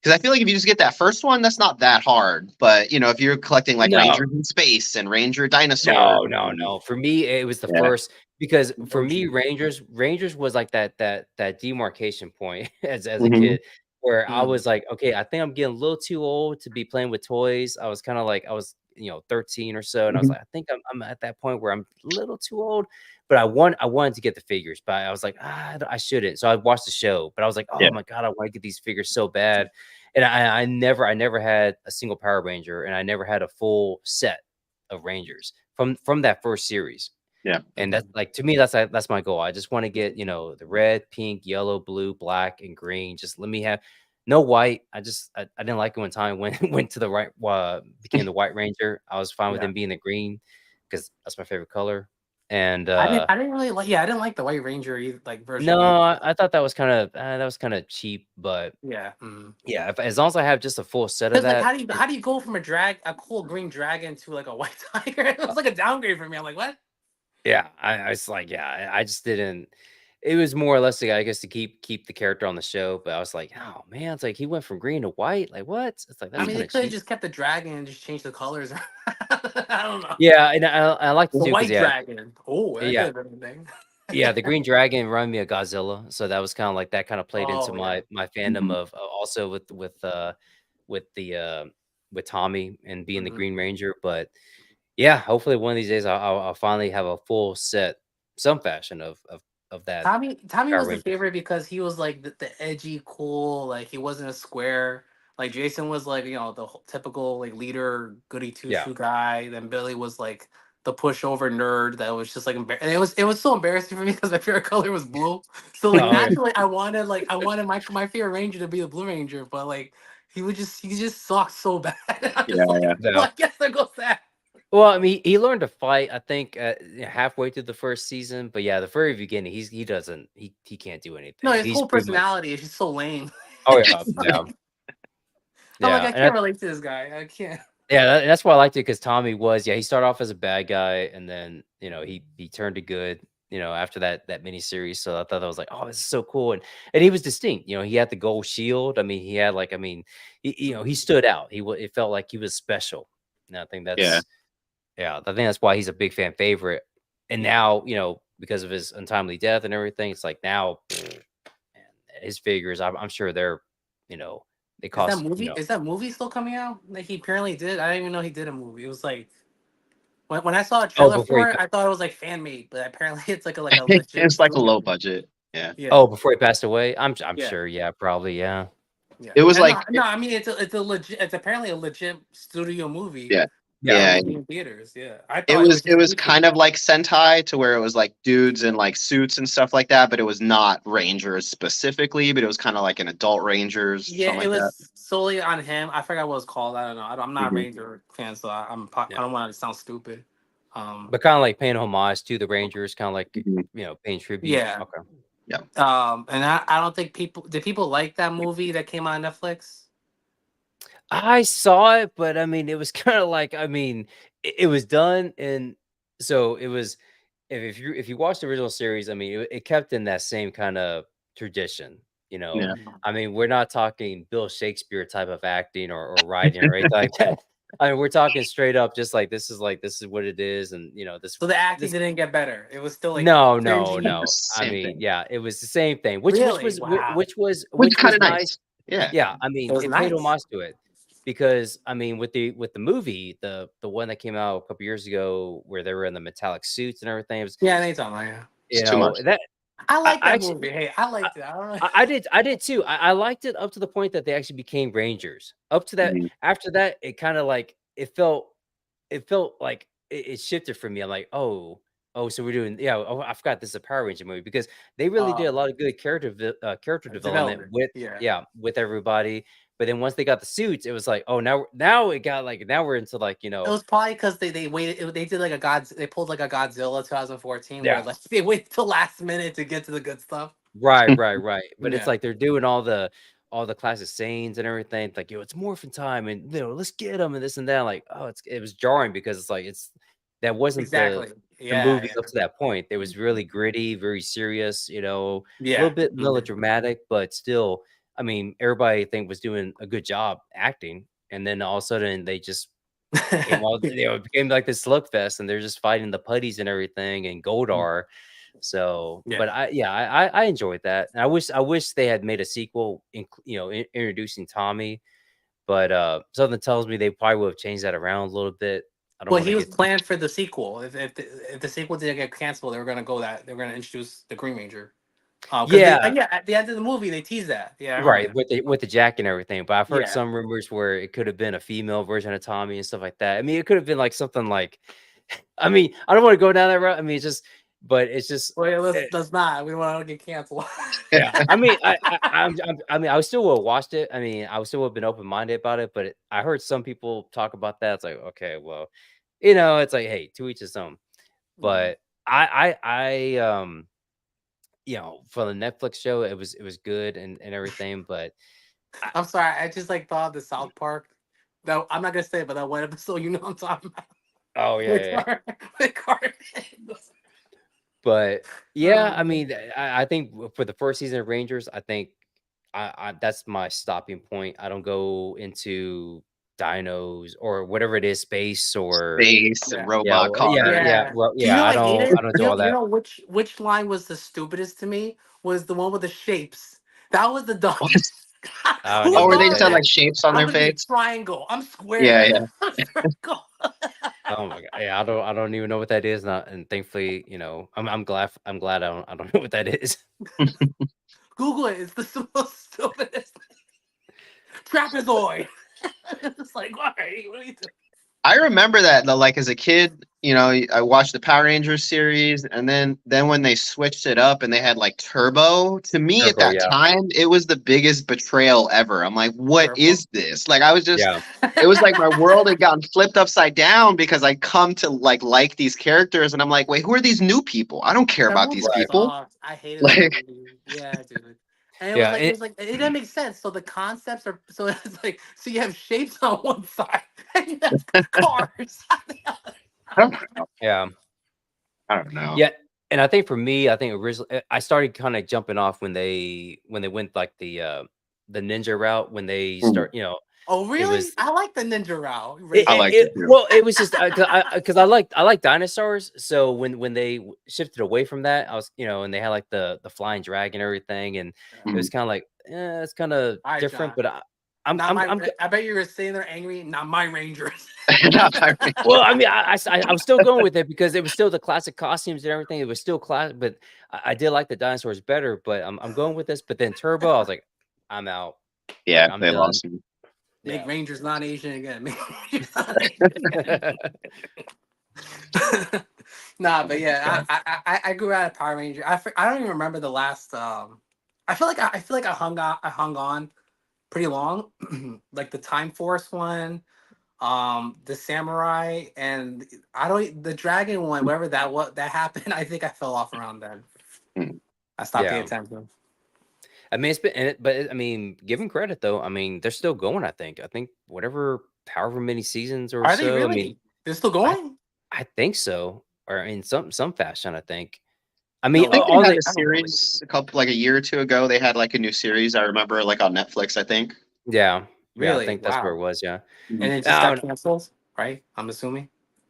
Because I feel like if you just get that first one, that's not that hard. But if you're collecting like No. Rangers in Space and Ranger Dinosaurs, No. For me, it was the yeah, first because for me, OG. Rangers was like that demarcation point as a hmm kid where I Mm. was like, okay, I think I'm getting a little too old to be playing with toys. I was kind of like I was, 13 or so, and I was hmm like, I think I'm at that point where I'm a little too old. But I wanted to get the figures, but I was like, I shouldn't. So I watched the show, but I was like, yeah, oh my god, I want to get these figures so bad. And I never had a single Power Ranger, and I never had a full set of Rangers from that first series. yeah. And that's Mhm. like to me, that's my goal. I just want to get, the red, pink, yellow, blue, black, and green. Just let me have no white. I didn't like it when time went went to the right became the White Ranger. I was fine with Yeah. him being the green because that's my favorite color. And I didn't really like. Yeah, I didn't like the White Ranger like version no, either. I thought that was kind of cheap, but Yeah. Mm. yeah, as long as I have just a full set of Because like, that, how do you go from a cool green dragon to like a white tiger? It was like a downgrade for me. I'm like, what? yeah, I was like, yeah, I just didn't. It was more or less, like, I guess, to keep the character on the show, but I was like, oh man, it's like he went from green to white. Like what? It's like I that's mean, kind they of could have cheap. just kept the dragon and just changed the colors. I don't know. Yeah, and I liked it The too because white yeah, dragon. Oh, that yeah, could have been a thing. Yeah, the Green Dragon reminded me of Godzilla, so that was kinda like that kinda played into Oh yeah. my fandom Mhm. of also with the, with Tommy and being the Mhm. Green Ranger, but yeah, hopefully one of these days I'll finally have a full set, some fashion of that Tommy Power was the Rangers. favorite because he was like the edgy, cool, like he wasn't a square. Like Jason was like, the typical like leader, goody two Yeah. shoe guy. Then Billy was like the pushover nerd that was just like and it was so embarrassing for me because my favorite color was blue. So like Oh, yeah. naturally I wanted my favorite ranger to be the Blue Ranger, but like he just sucked so bad. I'm Yeah, just like, yeah. well, No. I guess there goes that. Well, I mean, he learned to fight, I think, halfway through the 1st season, but yeah, the very beginning, he doesn't he can't do No, anything. his He's whole pretty much personality is just so lame. Oh, It's yeah, just yeah, like, I'm like, yeah, I and can't relate to this guy. I can't. yeah, that's why I liked it because Tommy was yeah, he started off as a bad guy, and then, he turned to good, after that miniseries, so I thought that was like, "Oh, this is so cool," and he was distinct, he had the gold shield, I mean, he had, like I mean, he stood out, it felt like he was special, and I think Yeah. that's yeah, I think that's why he's a big fan favorite, and now, because of his untimely death and everything, it's like now, man, his figures, I'm sure you know, they Is that cost, movie? Is that movie still coming out? Like he apparently did. I didn't even know he did a movie. It was like when I saw a Oh, trailer for it, I thought it was like fan made, but apparently it's like a legit It's like a story. low budget. Yeah. Yeah, before he passed away? I'm yeah, sure, yeah, probably, yeah. yeah. It was And like no, no. I mean, it's a legit. It's apparently a legit studio movie yeah. Yeah. that Yeah. will be in theaters. Yeah, I It thought it was was it just was goofy. kind of like Sentai to where it was like dudes in like suits and stuff like that, but it was not Rangers specifically, but it was kind of like an adult Rangers, Yeah, something it like that. was solely on him. I forgot what it was called. I don't know. I'm not a Mhm. Ranger fan, so Yeah. I don't want to sound stupid. Um, But kinda like paying homage to the Rangers, kinda like, Mhm. paying tribute. yeah. Okay. Yeah. And I don't think people like that movie that came on Netflix. I saw it, but I mean, it was kinda like I mean, it was done and so it was if you watch the original series, I mean, it kept in that same kinda tradition, you know? Yeah. Mhm. I mean, we're not talking Bill Shakespeare type of acting or writing or anything like that. I mean, we're talking straight up just this is what it is, and, So the acting this didn't get better. It was still like No, no, cringy. The no. I same mean, thing. yeah, it was the same thing, Really? Wow. Which is which kind was of nice. nice. Yeah. Yeah, I It mean, was it paid nice. homage to it because, I mean, with the movie, the one that came out a couple years ago where they were in the metallic suits and everything, it was, Yeah, they talking about yeah. It's too much. that I like I that actually movie. Hey, I I liked it. I don't know. I did too. I liked it up to the point that they actually became Rangers. Up to that Mhm. after that, it kinda like it felt like it shifted for me. I'm like, "Oh, so we're doing yeah, oh, I forgot this is a Power Ranger movie," because they really did a lot of good character development Development. with Yeah. yeah, with everybody, but then once they got the suits, it was like, "Oh, now it got like now we're into like, It was probably because they waited. They did like a God. They pulled like a Godzilla 2014, where yeah, like they wait till last minute to get to the good stuff. right, but it's Yeah. like they're doing all the classic sayings and everything, it's like, "Yo, it's morphin time, and, let's get them and this and that," like, oh, it was jarring because it's like, that wasn't the Exactly. the Yeah. movie up Yeah. to that point. It was really gritty, very serious, a little Yeah. bit Mhm. melodramatic, but still, I mean, everybody I think was doing a good job acting, and then all of a sudden they just became like this slugfest, and they're just fighting the putties and everything and Goldar. So, Yeah. but I enjoyed that, and I wish they had made a sequel, introducing Tommy, but something tells me they probably would have changed that around a little bit. I don't Well, want to he was get too planned for the sequel. If the sequel didn't get canceled, they were gonna go that they were gonna introduce the Green Ranger. Because they yeah, yeah at the end of the movie they teased that. Yeah, I remember right, that. with the jack and everything, but I've heard Yeah. some rumors where it could have been a female version of Tommy and stuff like that. I mean, it could have been like something like I mean, I don't want to go down that route. I mean, it's just Well, yeah, eh, let's not. We don't want to get canceled. yeah. I mean, I mean, I would still would have watched it. I mean, I would still have been open minded about it. But I heard some people talk about that. It's like, okay, well, it's like, hey, to each his own. Mhm. But for the Netflix show, it was good and everything. But I, I'm sorry. I just like thought of the South Park. That I'm not gonna say, it, but that one episode, what I'm talking about. oh yeah, With yeah, yeah. Carmen. But yeah, I Um, mean, I think for the first season of Rangers, I think I that's my stopping point. I don't go into. dinos or whatever it is, space or Space and Yeah. robot cars. Yeah. well, Do you know yeah. what I hated? I don't do all You that. know which line was the stupidest to me was the one with the shapes. That was the What? dumbest. I don't Who Oh, even where know what they thought of that said like that? is. shapes on I'm their gonna be a face? triangle. I'm Yeah, square. yeah. I'm circle. Oh my god, yeah, I don't even know what that is, not and thankfully, I'm glad I don't know what that is. Google it. It's the most stupidest trapezoid. It's like, why? What are you doing? I remember that though, like as a kid, I watched the Power Rangers series, and then when they switched it up and they had like Turbo, to me at Turbo, that yeah, time, it was the biggest betrayal ever. I'm like, what Purple. is this? Like I was just yeah, it was like my world had gotten flipped upside down because I come to like these characters and I'm like, wait, who are these new people? I don't care That about these movie right, people. sucked. I hated that Like movie. Yeah, dude. And yeah, it was like it didn't make sense. So the concepts are so it's like so you have shapes on one side and you have cars on the other. I don't know. yeah, I don't know. yeah, and I think for me, I think originally I started kinda jumping off when they went, like, the ninja route, when they Mm, start Oh it really? was I like the ninja route. I Razor. liked it too. well, it was just, 'cause I like dinosaurs, so when they shifted away from that, I was and they had, like, the flying dragon and everything, and it was Mhm. kinda like, it's kinda All right, different, John. but Not my. I'm g I bet you were sitting there angry. Not my Rangers. Not Power Rangers. well, I mean, I was still going with it because it was still the classic costumes and everything, it was still class but I did like the dinosaurs better, but I'm going with this, but then Turbo, I was like, "I'm out." Like, Yeah, I'm they done. lost me. Make Yeah. Rangers not Asian again. Make Rangers not Asian again. Nah, Oh but my yeah, God. I grew out of Power Ranger. I don't even remember the last. I feel like I hung on pretty long, like the Time Force one, the Samurai, and I don't the Dragon one. Wherever that what that happened, I think I fell off around then. Mm. I stopped paying Yeah. attention. I mean, it's been I mean, give 'em credit though. I mean, they're still going, I think. I think whatever however many seasons or Are they so, I mean, really? They're still I going? I think so, or in some fashion, I think. I mean, No I think way. they all had the a I don't believe it. series like a year or two ago. They had like a new series. I remember like on Netflix, I think. yeah, yeah, I Really? think that's where Wow. it was, yeah. And Mhm. it just got Um, canceled, right? I'm assuming.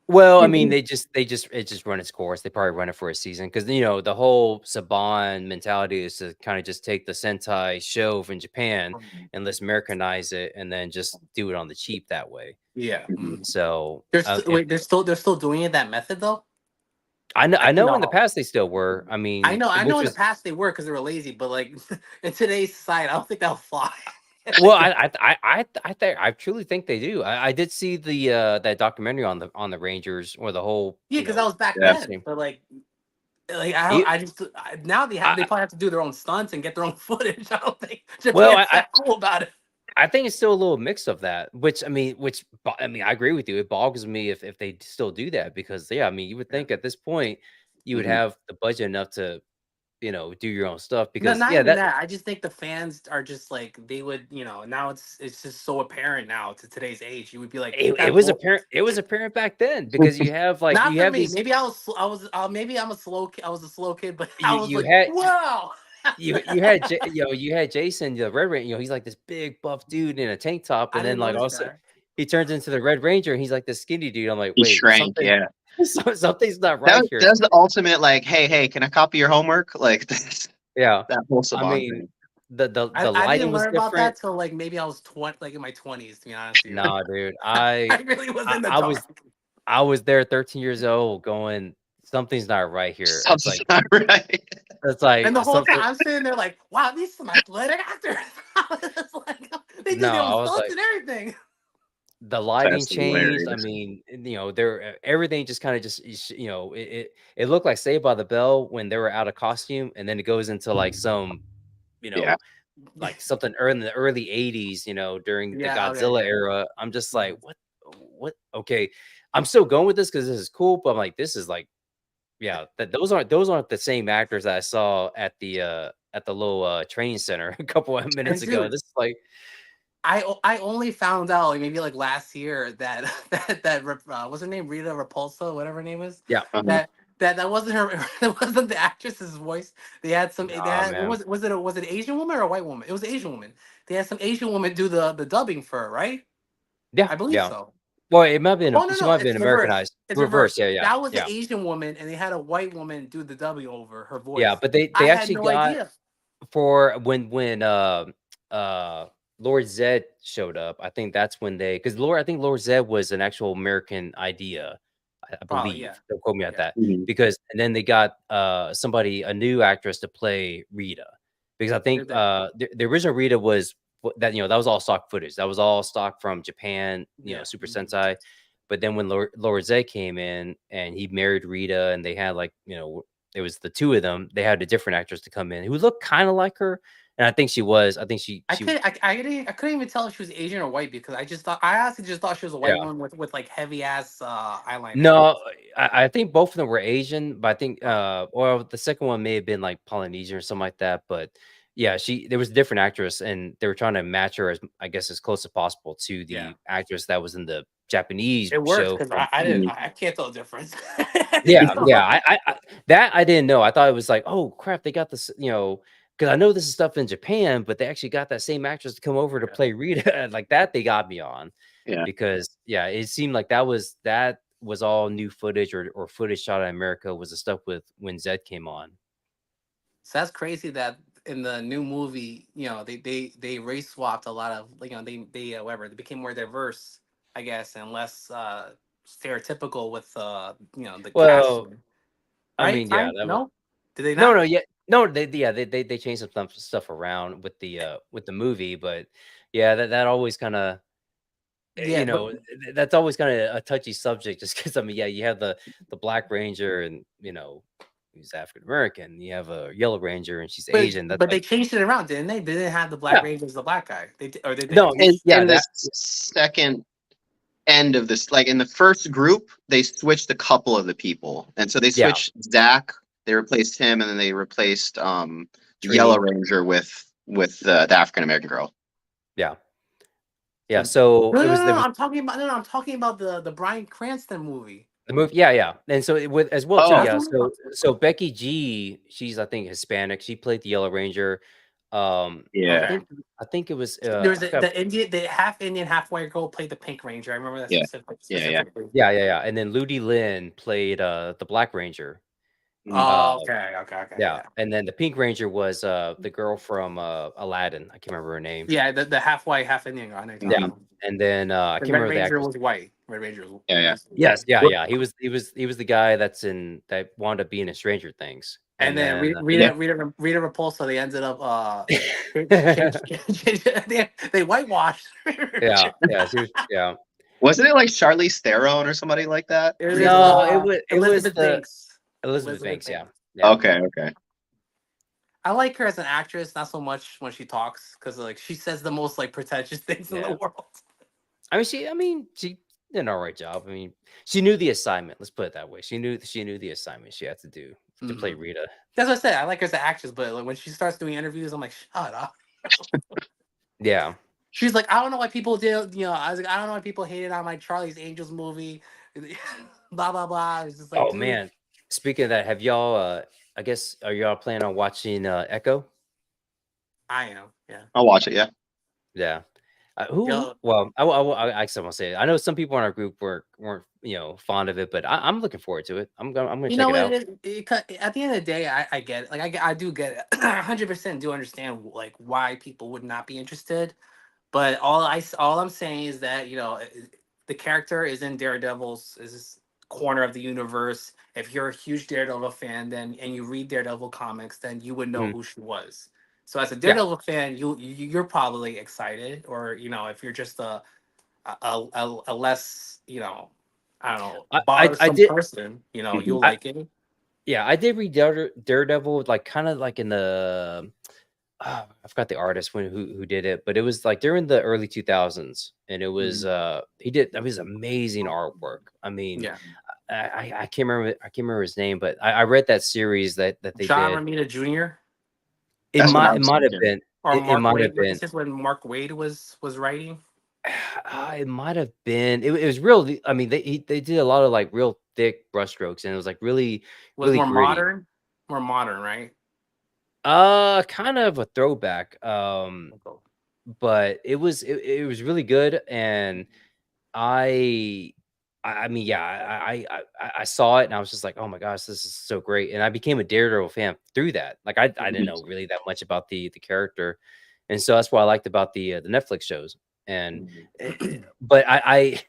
well, I mean, Mhm. it just run its course. They probably run it for a season because the whole Saban mentality is to kind of just take the Sentai show from Japan and let's Americanize it and then just do it on the cheap that way. Yeah. Mhm. Mhm. So, Wait, they're still doing it that method though. I Like know in the past they still were. I mean, I know which in the was past they were because they were lazy, but like in today's society, I don't think that'll fly. well, I truly think they do. I did see that documentary on the Rangers or the whole, Yeah, because that was back Yeah. then. But like I don't. e- Now they I, probably have to do their own stunts and get their own footage. I don't think well, Japan's that cool about it. I think it's still a little mix of that, I mean, I agree with you. It boggles me if they still do that because yeah, I mean, you would Yeah. think at this point you would Mhm. have the budget enough to do your own stuff No, because not yeah, even that that. I just think the fans are just like they would, now it's just so apparent now to today's age. You would be like that boy. it was apparent back then because Not you for have me. these Maybe maybe I'm a slow kid. I was a slow kid, but I was you like, had wow. you had Jason, the Red Ranger, he's like this big buff dude in a tank top, I and then didn't like notice also that. he turns into the Red Ranger and he's like this skinny dude. I'm like, He wait, shrank. Yeah. something's not That right here. that's the ultimate. Like, hey, can I copy your homework? Like that's Yeah. that whole I Saban mean, thing. the I lighting didn't was learn about different. that till like maybe I was 20, like in my 20s. To be honest with you, Nah, dude. I really was in the I was dark. I was there 13 years old going, something's not right here. Something's not right. It's like And the whole time something. I'm sitting there like, wow, these some athletic actors. It's like, they do No, their own I was stunts like and everything. the lighting That's changed. I hilarious. mean, there everything just kind of just it looked like Saved by the Bell when they were out of costume, and then it goes into like some you Yeah. know like something early in the early 80s, during the Yeah. Okay. Godzilla Yeah. era. I'm just like, Mhm. what? Okay, I'm still going with this because this is cool, but I'm like, this is like, yeah, those aren't the same actors that I saw at the little training center a couple of minutes And ago. dude, This is like, I only found out like maybe like last year that what's her name, Rita Repulsa, whatever her name is, yeah, Uh-huh. that wasn't her. That wasn't the actress's voice. They had some. They nah, had, what man. was it an Asian woman or a white woman? It was an Asian woman. They had some Asian woman do the dubbing for her, right? Yeah, I believe yeah. so. Well, it might have been Oh no, she no, might have it's been reverse. Americanized. It's Reverse, reverse. yeah, yeah, That was the yeah. Asian woman, and they had a white woman do the W over her Yeah, voice. but they I they had actually no got idea. for when uh Lord Zed showed up. I think that's when they because I think Lord Zed was an actual American idea, I Probably, yeah, believe. Don't quote me on yeah. that. Mhm. Because and then they got a new actress to play Rita. Because I think Did they? the original Rita was that that was all stock footage. That was all stock from Japan, Yeah. Super Sentai. But then when Lord Zed came in and he married Rita and they had like, it was the two of them. They had a different actress to come in who looked kind of like her, and I think she was. I think I couldn't even tell if she was Asian or white because I honestly just thought she was a white yeah. woman with like heavy ass eyeliner. No, I think both of them were Asian, but I think or the second one may have been like Polynesian or something like that. But yeah, there was a different actress, and they were trying to match her as I guess as close as possible to Yeah, the actress that was in the Japanese it worked show because from. Mhm. I can't tell the difference. Yeah, So, yeah. That I didn't know. I thought it was like, oh crap, they got this, because I know this is stuff in Japan, but they actually got that same actress to come over to yeah. play Rita. Like that, they got me on Yeah. because yeah, it seemed like that was all new footage or footage shot in America was the stuff with when Zed came on. So that's crazy that in the new movie, they race swapped a lot of they whatever they became more diverse, I guess, and less stereotypical with the Well, casting. I Right? mean, yeah, Right? that was No, did they no, not? no, yeah, no, they changed some stuff around with the movie, but yeah, that always kind of Yeah, but that's always kinda a touchy subject just because I mean, yeah, you have the Black Ranger and, who's African American. You have a Yellow Ranger and she's but Asian. That's but they like changed it around, didn't they? They didn't have the Black yeah. Ranger as the black guy. Or did they? No, yeah, In the that second end of this, like in the first group, they switched a couple of the people, and so they yeah, switched Zach. They replaced him, and then they replaced the Yellow Trini. Ranger with the African American girl. Yeah. Yeah, No, so no, it no, was no, it no. was I'm talking about no, no. I'm talking about the Bryan Cranston movie. the movie yeah, yeah, and so it with as well too, Oh, That's yeah, the one. so Becky G, she's, I think, Hispanic. She played the Yellow Ranger. I yeah, Okay. think it was, There was I forgot. the half Indian, half white girl played the Pink Ranger. I remember that yeah, yeah. specifically. Yeah, yeah, yeah, and then Ludi Lin played, the Black Ranger. Mhm. Oh, Um, okay, okay, okay, yeah, yeah, and then the Pink Ranger was, the girl from, Aladdin. I can't remember her name. yeah. The half white, half Indian girl. I know you're talking Yeah, Mhm. about. and then, I The can't Red remember the Ranger actress. was white. Red Ranger Yeah, yeah. was Yes, white. yeah, What- yeah, he was the guy that wound up being in Stranger Things, And and then then, Yeah, Rita Repulsa, they ended up yeah, they whitewashed. yeah, she was yeah. wasn't it like Charlize Theron or somebody like that It was No, recently? it was Elizabeth the Banks. Elizabeth Elizabeth Banks, yeah, Banks. yeah. Okay, okay. I like her as an actress, not so much when she talks, because like she says the most like pretentious things in the Yeah. world. She did an alright job. I mean, she knew the assignment, let's put it that way. She knew the assignment she had to do to play Hmm. Rita. That's what I said. I like her as an actress, but like when she starts doing interviews, I'm like, shut up. Yeah. She's like, I don't know why people did. I was like, I don't know why people hated on my Charlie's Angels movie. Blah blah blah. It's just like, Oh, dude, man. Speaking of that, have y'all, I guess are y'all planning on watching, Echo? I am. Yeah. I'll watch it. Yeah. Yeah. Who Yo, well, I actually wanna say it. I know some people in our group weren't, fond of it, but I'm looking forward to it. I'm gonna you check know it what? out. At the end of the day, I get it. Like I do get it. 100% do understand like why people would not be interested. But all I'm saying is that the character is in Daredevil's is this corner of the universe. If you're a huge Daredevil fan, then and you read Daredevil comics, then you would know Mhm. who she was. So as a Yeah. Daredevil fan, you're probably excited, or if you're just a less I don't know I bothersome did person, you'll Mhm. I like it. yeah, I did read Daredevil, like, kinda like in the I forgot the artist who did it, but it was, like, during the early 2000s, and it was, Mhm. he did that was amazing artwork. I mean, Yeah, I can't remember his name, but I read that series that they John did. Romita Jr. It That's what might I it was might have thinking. been or it Mark might have Wade. been Is this when Mark Wade was writing? it might have been it was real I mean, they did a lot of, like, real thick brushstrokes, and it was, like, really, Was really gritty. more modern, right? Kind of a throwback, Okay. but it was really good, and I I mean, yeah, I saw it and I was just like, "Oh my gosh, this is so great," and I became a Daredevil fan through that. Like, I didn't Mhm. know really that much about the character, and so that's what I liked about the Netflix shows, and but I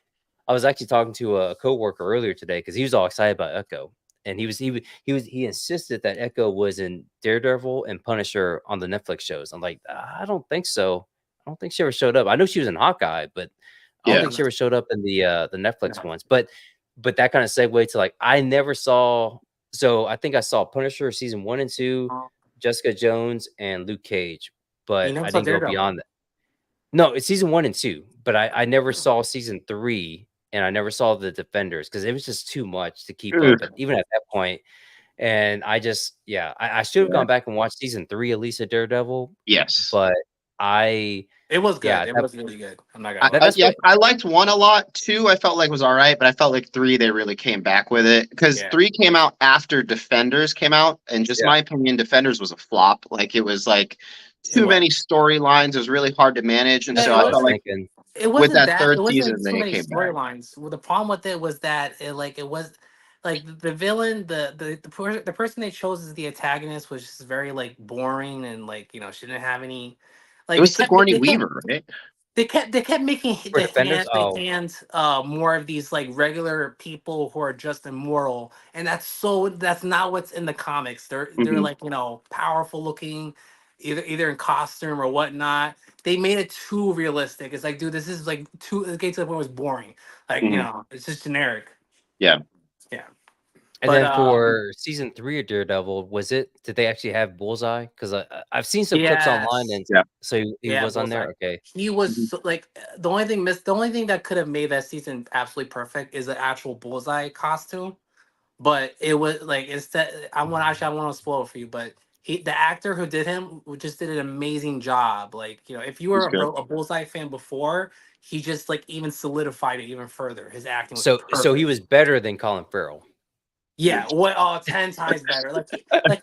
was actually talking to a coworker earlier today because he was all excited about Echo, and he insisted that Echo was in Daredevil and Punisher on the Netflix shows. I'm like, I don't think so. I don't think she ever showed up. I know she was in Hawkeye, but I don't Yeah. think she ever showed up in the Netflix No. ones. But that kind of segue to like I never saw. So I think I saw Punisher season 1 and 2, Jessica Jones, and Luke Cage, You but never I saw didn't go Daredevil. beyond that. No, it's season 1 and 2, but I never saw season 3, and I never saw the Defenders because it was just too much to keep up. Ugh. But even at that point, and I just yeah, I should have Yeah. gone back and watched season 3 at least of Daredevil, Yes. but I It was yeah good. It that, was really good. I'm not gonna lie. that's Yeah, what I liked one a lot. Two, I felt like was all right, but I felt like three, they really came back with it because Yeah. three came out after Defenders came out, and just yeah my opinion, Defenders was a flop. Like it was like It too many was. storylines. It was really hard to manage, and that's so It what I I was felt like wasn't. thinking. It with wasn't that that. It third wasn't season, too then it many came back. storylines. Well, the problem with it was that it was like the villain, the person they chose as the antagonist was just very like boring and like she didn't have any. It Like was Sigourney Weaver, right? they kept making For Defenders, the oh hands more of these like regular people who are just immortal, and that's not what's in the comics. They're Hmm. like powerful looking, either in costume or whatnot. They made it too realistic. It's like, dude, this is like too. It gets to the point where it's boring. Like Hmm. it's just generic. Yeah. Yeah, and but then for season 3 of Daredevil, did they actually have Bullseye? Because I've seen some clips online, yes. and Yeah. so he Yeah, was on Bullseye. there. Okay, He was Hmm. like the only thing that could have made that season absolutely perfect is the actual Bullseye costume. But it was like instead, I want to spoil it for you, but the actor who did him just did an amazing job. Like if you He's were good. a Bullseye fan before, he just like even solidified it even further. His acting was so he perfect. was better than Colin Farrell. Yeah, what 10 times better.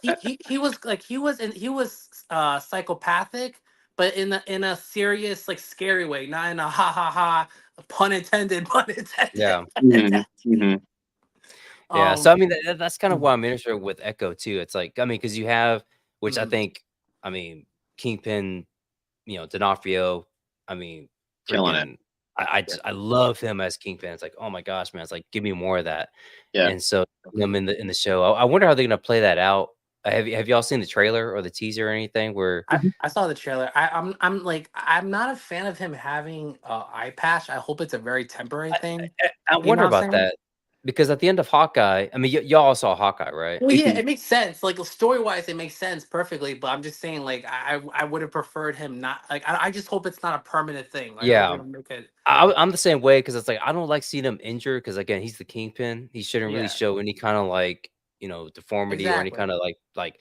He was psychopathic, but in a serious like scary way, not in a ha ha ha pun intended pun intended. Yeah. Hmm. Hmm. Yeah, so um I mean that's kind of why I'm interested with Echo too. It's like I mean because you have which I mhm, think I mean Kingpin, D'Onofrio. I mean Killing it. freaking yeah. I love him as Kingpin. It's like oh my gosh man, it's like give me more of that. Yeah. And so him in the show. I wonder how they're gonna play that out. Have y'all seen the trailer or the teaser or anything where Mhm. I saw the trailer. I'm like I'm not a fan of him having eye patch. I hope it's a very temporary thing. I You know wonder what I'm about saying? that because at the end of Hawkeye, I mean y'all saw Hawkeye, right? Well, yeah, Mhm. it makes sense. Like story wise, it makes sense perfectly. But I'm just saying, like, I would have preferred him not. Like, I just hope it's not a permanent thing. Like, I hope they Yeah. don't make it. I'm the same way because it's like I don't like seeing him injured because again he's the kingpin. He shouldn't really Yeah, show any kind of like deformity or any exactly. kind of like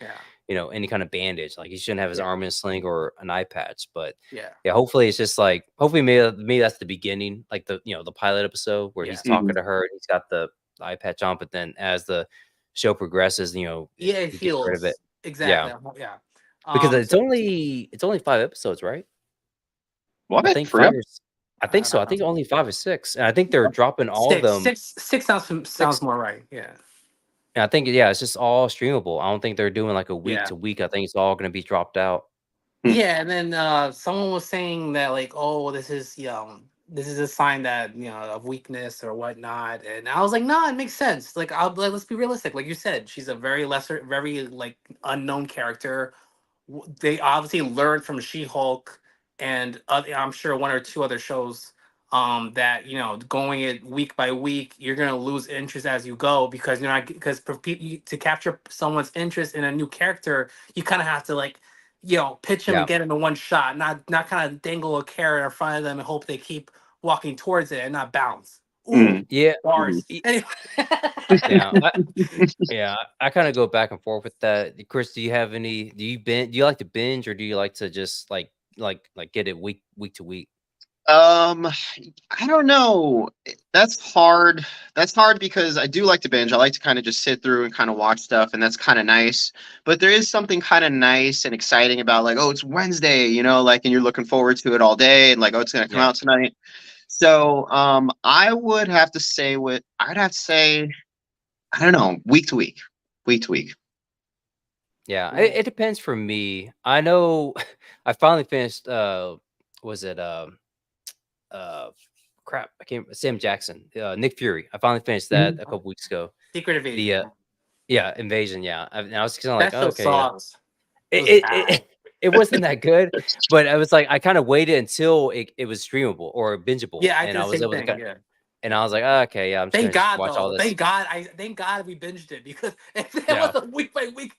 Yeah, any kind of bandage. Like he shouldn't have his yeah, arm in a sling or an eye patch. But yeah, yeah, hopefully it's just like hopefully maybe that's the beginning, like the pilot episode where he's yeah, talking Mhm. to her and he's got the eye patch on. But then as the show progresses, yeah. It he gets rid of it. heals Yeah, exactly. Yeah. because So it's only 5 episodes, right? I What? think For real? 5 or s I think so, I uh, think only 5 or 6, and I think they're dropping all of them six sounds 6 more right. Yeah, and I think yeah, it's just all streamable. I don't think they're doing, like, a week yeah. to week, I think it's all gonna be dropped out. Hmm. Yeah, and then someone was saying that like, oh, this is a sign that of weakness or whatnot, and I was like, nah, it makes sense. Let's be realistic. Like you said, she's a very like unknown character. They obviously learned from She-Hulk and I'm sure one or two other shows that going it week by week you're going to lose interest as you go because you're not because to capture someone's interest in a new character you kind of have to like pitch him Yeah. and get him in one shot, not kind of dangle a carrot in front of them and hope they keep walking towards it and not bounce. Ooh, Mhm. Yeah, Mhm. bars. e Anyway. yeah, I kinda go back and forth with that. Chris, do you have any do you like to binge or do you like to just, get it week to week? Um, I don't know. That's hard. That's hard because I do like to binge. I like to kind of just sit through and kind of watch stuff, and that's kind of nice. But there is something kind of nice and exciting about like, oh, it's Wednesday, like, and you're looking forward to it all day, and like, oh, it's gonna come Yeah. out tonight. So I would have to say I'd have to say I don't know, week to week. Week to week. Yeah, Right. it depends for me. I know I finally finished was it uh crap, I can't Sam Jackson, Nick Fury. I finally finished that Mhm. a couple weeks ago. Secret Invasion. The yeah, Invasion, yeah. I was kind of like, That oh, show okay, yeah. sucks. It It was it, bad. it it wasn't that good, but I was like, I kind of waited until it was streamable or bingeable, Yeah, I and did I the was same able to thing. Yeah. and I was like, oh, okay, yeah, I'm just Thank gonna just God watch all though. this. Thank God we binged it because if it was Yeah. a week by week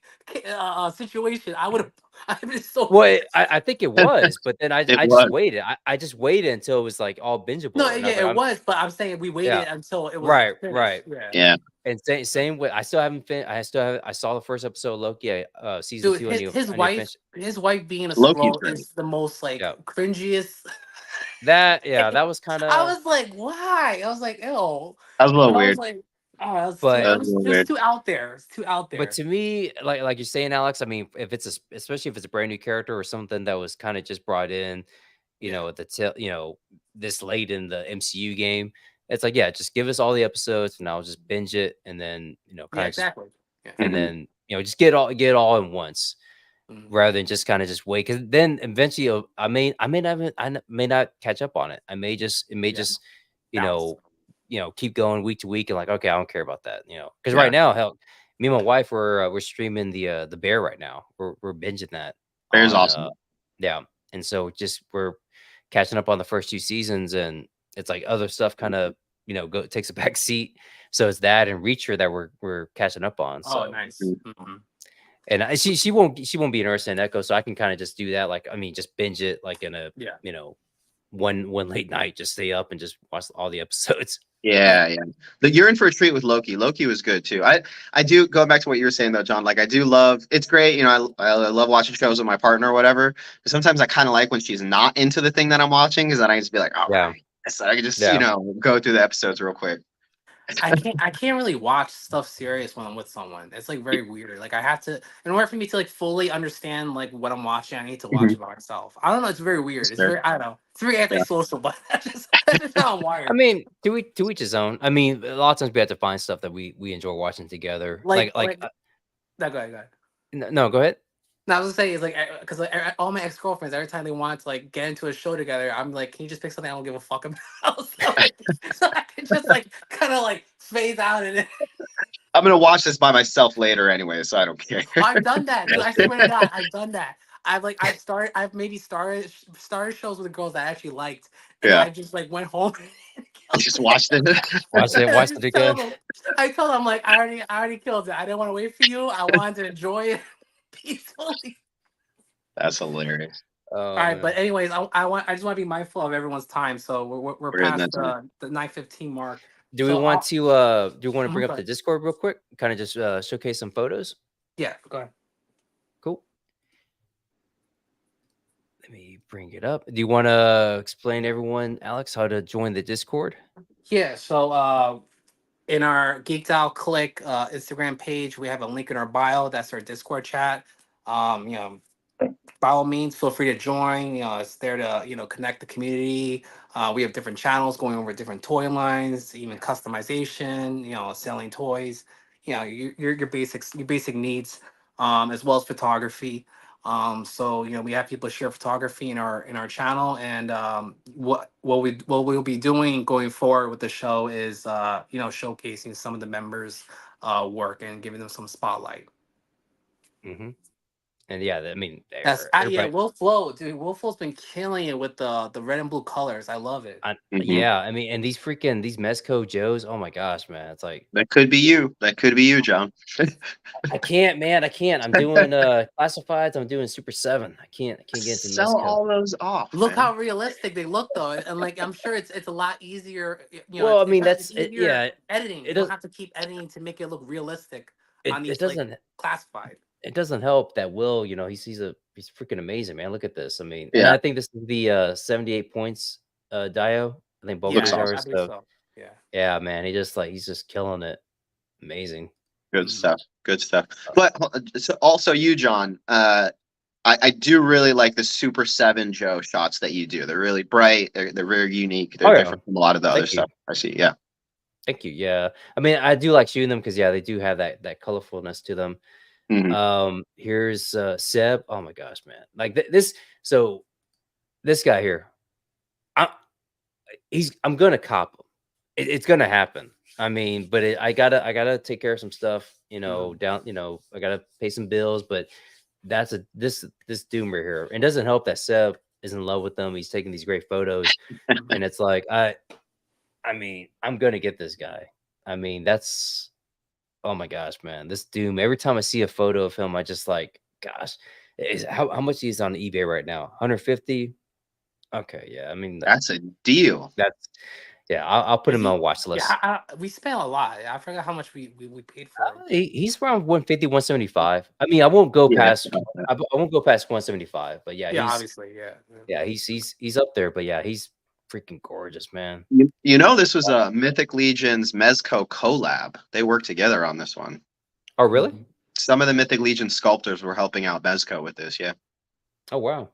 situation, I would have I'd been so Well, pissed. I think it was, but then It I just was. waited. I just waited until it was like all No, bingeable, and I was yeah, like, it I'm was, but I'm saying we yeah, waited until it was right, finished. right. Yeah. Yeah. And same with I still haven't finished. I still have I saw the first episode of Loki. Season Dude, 2. his I need to wife finish. being a Loki's scroll great. is the most like Yeah, cringiest. that was kind I of, was like, why? I was like, ew. That was a little I was weird. like, oh, that's too. but That was a little It was weird. too out there. It's too out but there. to me, like you're saying, Alex. I mean, if it's especially if it's a brand new character or something that was kind of just brought in, Yeah. at the this late in the MCU game, it's like, yeah, just give us all the episodes and I'll just binge it, and then Yeah. kind of just Exactly. Yeah. and Mhm. then just get it all in once Mhm. rather than just kind of just wait. Because then eventually may not catch up on it. It may Yeah. just you Bounce. know keep going week to week and like, okay, I don't care about that. Because Yeah. right now, hell, me and my wife we're streaming the Bear right now. We're binging that Bear's on awesome. yeah, and so just we're catching up on the first 2 seasons, and it's like other stuff kind of go takes a back seat. So it's that and Reacher that we're catching up on. Oh, So nice. Mhm. Mhm. and she won't be interested in Echo, so I can kind of just do that. Like, I mean, just binge it like in a Yeah. one late night, just stay up and just watch all the episodes. Yeah, yeah. You're in for a treat with Loki. Loki was good too. I do going back to what you were saying though, John. Like I do love. It's great. I love watching shows with my partner or whatever. But sometimes I kind of like when she's not into the thing that I'm watching, because then I just be like, all Yeah, right, so I can just yeah. go through the episodes real quick. I can't really watch stuff serious when I'm with someone. It's like very weird. Like I have to in order for me to like fully understand like what I'm watching, I need to watch Mhm. it by myself. I don't know. It's very weird. That's It's fair. very I don't know. It's very Yeah, antisocial, but that's just how I'm I wired. mean, to each his own. I mean, a lot of times we have to find stuff that we enjoy watching together. Like no, go ahead, go ahead. No, go ahead. No, I was gonna say is like because like all my ex girlfriends every time they want to like get into a show together, I'm like, can you just pick something I don't give a fuck about? So I can just like kind of like phase out and I'm gonna watch this by myself later anyway, so I don't care. I've done that, dude. That's I true. swear to God, I've done that. I've maybe started shows with the girls that I actually liked, and then Yeah, I just like went home and I killed just it. watched it. And I Watch it just again. told them like I already killed it. I didn't want to wait for you. I wanted to enjoy it peacefully. That's hilarious. All Oh right, but man. anyways, I just want to be mindful of everyone's time. So we're We're in past that time. the 9:15 mark. Do we So want I'll, to bring up go the ahead. Discord real quick? Kind of just showcase some photos. Yeah, go ahead. Cool. Let me bring it up. Do you want to explain to everyone, Alex, how to join the Discord? Yeah, so in our Geeked Out Click Instagram page, we have a link in our bio. That's our Discord chat. You know, by all means, feel free to join. You know, it's there to connect the community. We have different channels going over different toy lines, even customization. Selling toys. Your basic needs, as well as photography. So we have people share photography in our channel, and what we'll be doing going forward with the show is showcasing some of the members' work and giving them some spotlight. Mm-hmm. And yeah, I mean, That's yeah, everybody. Will Flow, dude. Will Flow's been killing it with the red and blue colors. I love it. Mhm. Yeah, I mean, and these Mezco Joes. Oh my gosh, man, it's like That could be you. That could be you, John. I can't, man. I can't. I'm doing classifieds. I'm doing Super 7. I can't get into Sell Mezco. all those off, Look man. how realistic they look though, and like I'm sure it's a lot easier. Well, I mean, It's that's it. easier Yeah, editing. it You don't does. have to keep editing to make it look realistic on It these like doesn't. classified. It doesn't help that Will. He's freaking amazing, man. Look at this. I mean, and Yeah, I think this is the 78 points Dio. I think both looks these Yeah, are. I awesome. believe So so. Yeah. yeah, man. He's just killing it. Amazing. Good Mhm. stuff. Good stuff. But so also you, John. I do really like the Super 7 Joe shots that you do. They're really bright. They're very unique. They're Oh yeah, different from a lot of the other thank you. stuff I see. Yeah. Thank you. Yeah. I mean, I do like shooting them because yeah, they do have that colorfulness to them. Here's Seb. Oh my gosh, man. Like this. So this guy here, I, I'm gonna cop him. It's gonna happen. I mean, but I gotta take care of some stuff. You know, down. You know, I gotta pay some bills. But that's this Doom right here. It doesn't help that Seb is in love with them. He's taking these great photos, and it's like I mean, I'm gonna get this guy. I mean, that's oh my gosh, man. This Doom. Every time I see a photo of him, I just like, gosh, how much he's on eBay right now? 150. Okay, yeah. I mean, That's a deal. that's yeah. I'll put him on watch list. Yeah, we spent a lot. I forgot how much we paid for him. He's around 150, 175. I mean, I won't go Yeah. past. I won't go past 175. But yeah, Yeah, he's obviously, yeah. yeah, he's up there. But yeah, he's freaking gorgeous, man. You know, this was a Mythic Legion's Mezco collab. They worked together on this one. Oh, really? Some of the Mythic Legion sculptors were helping out Mezco with this. Yeah. Oh, wow.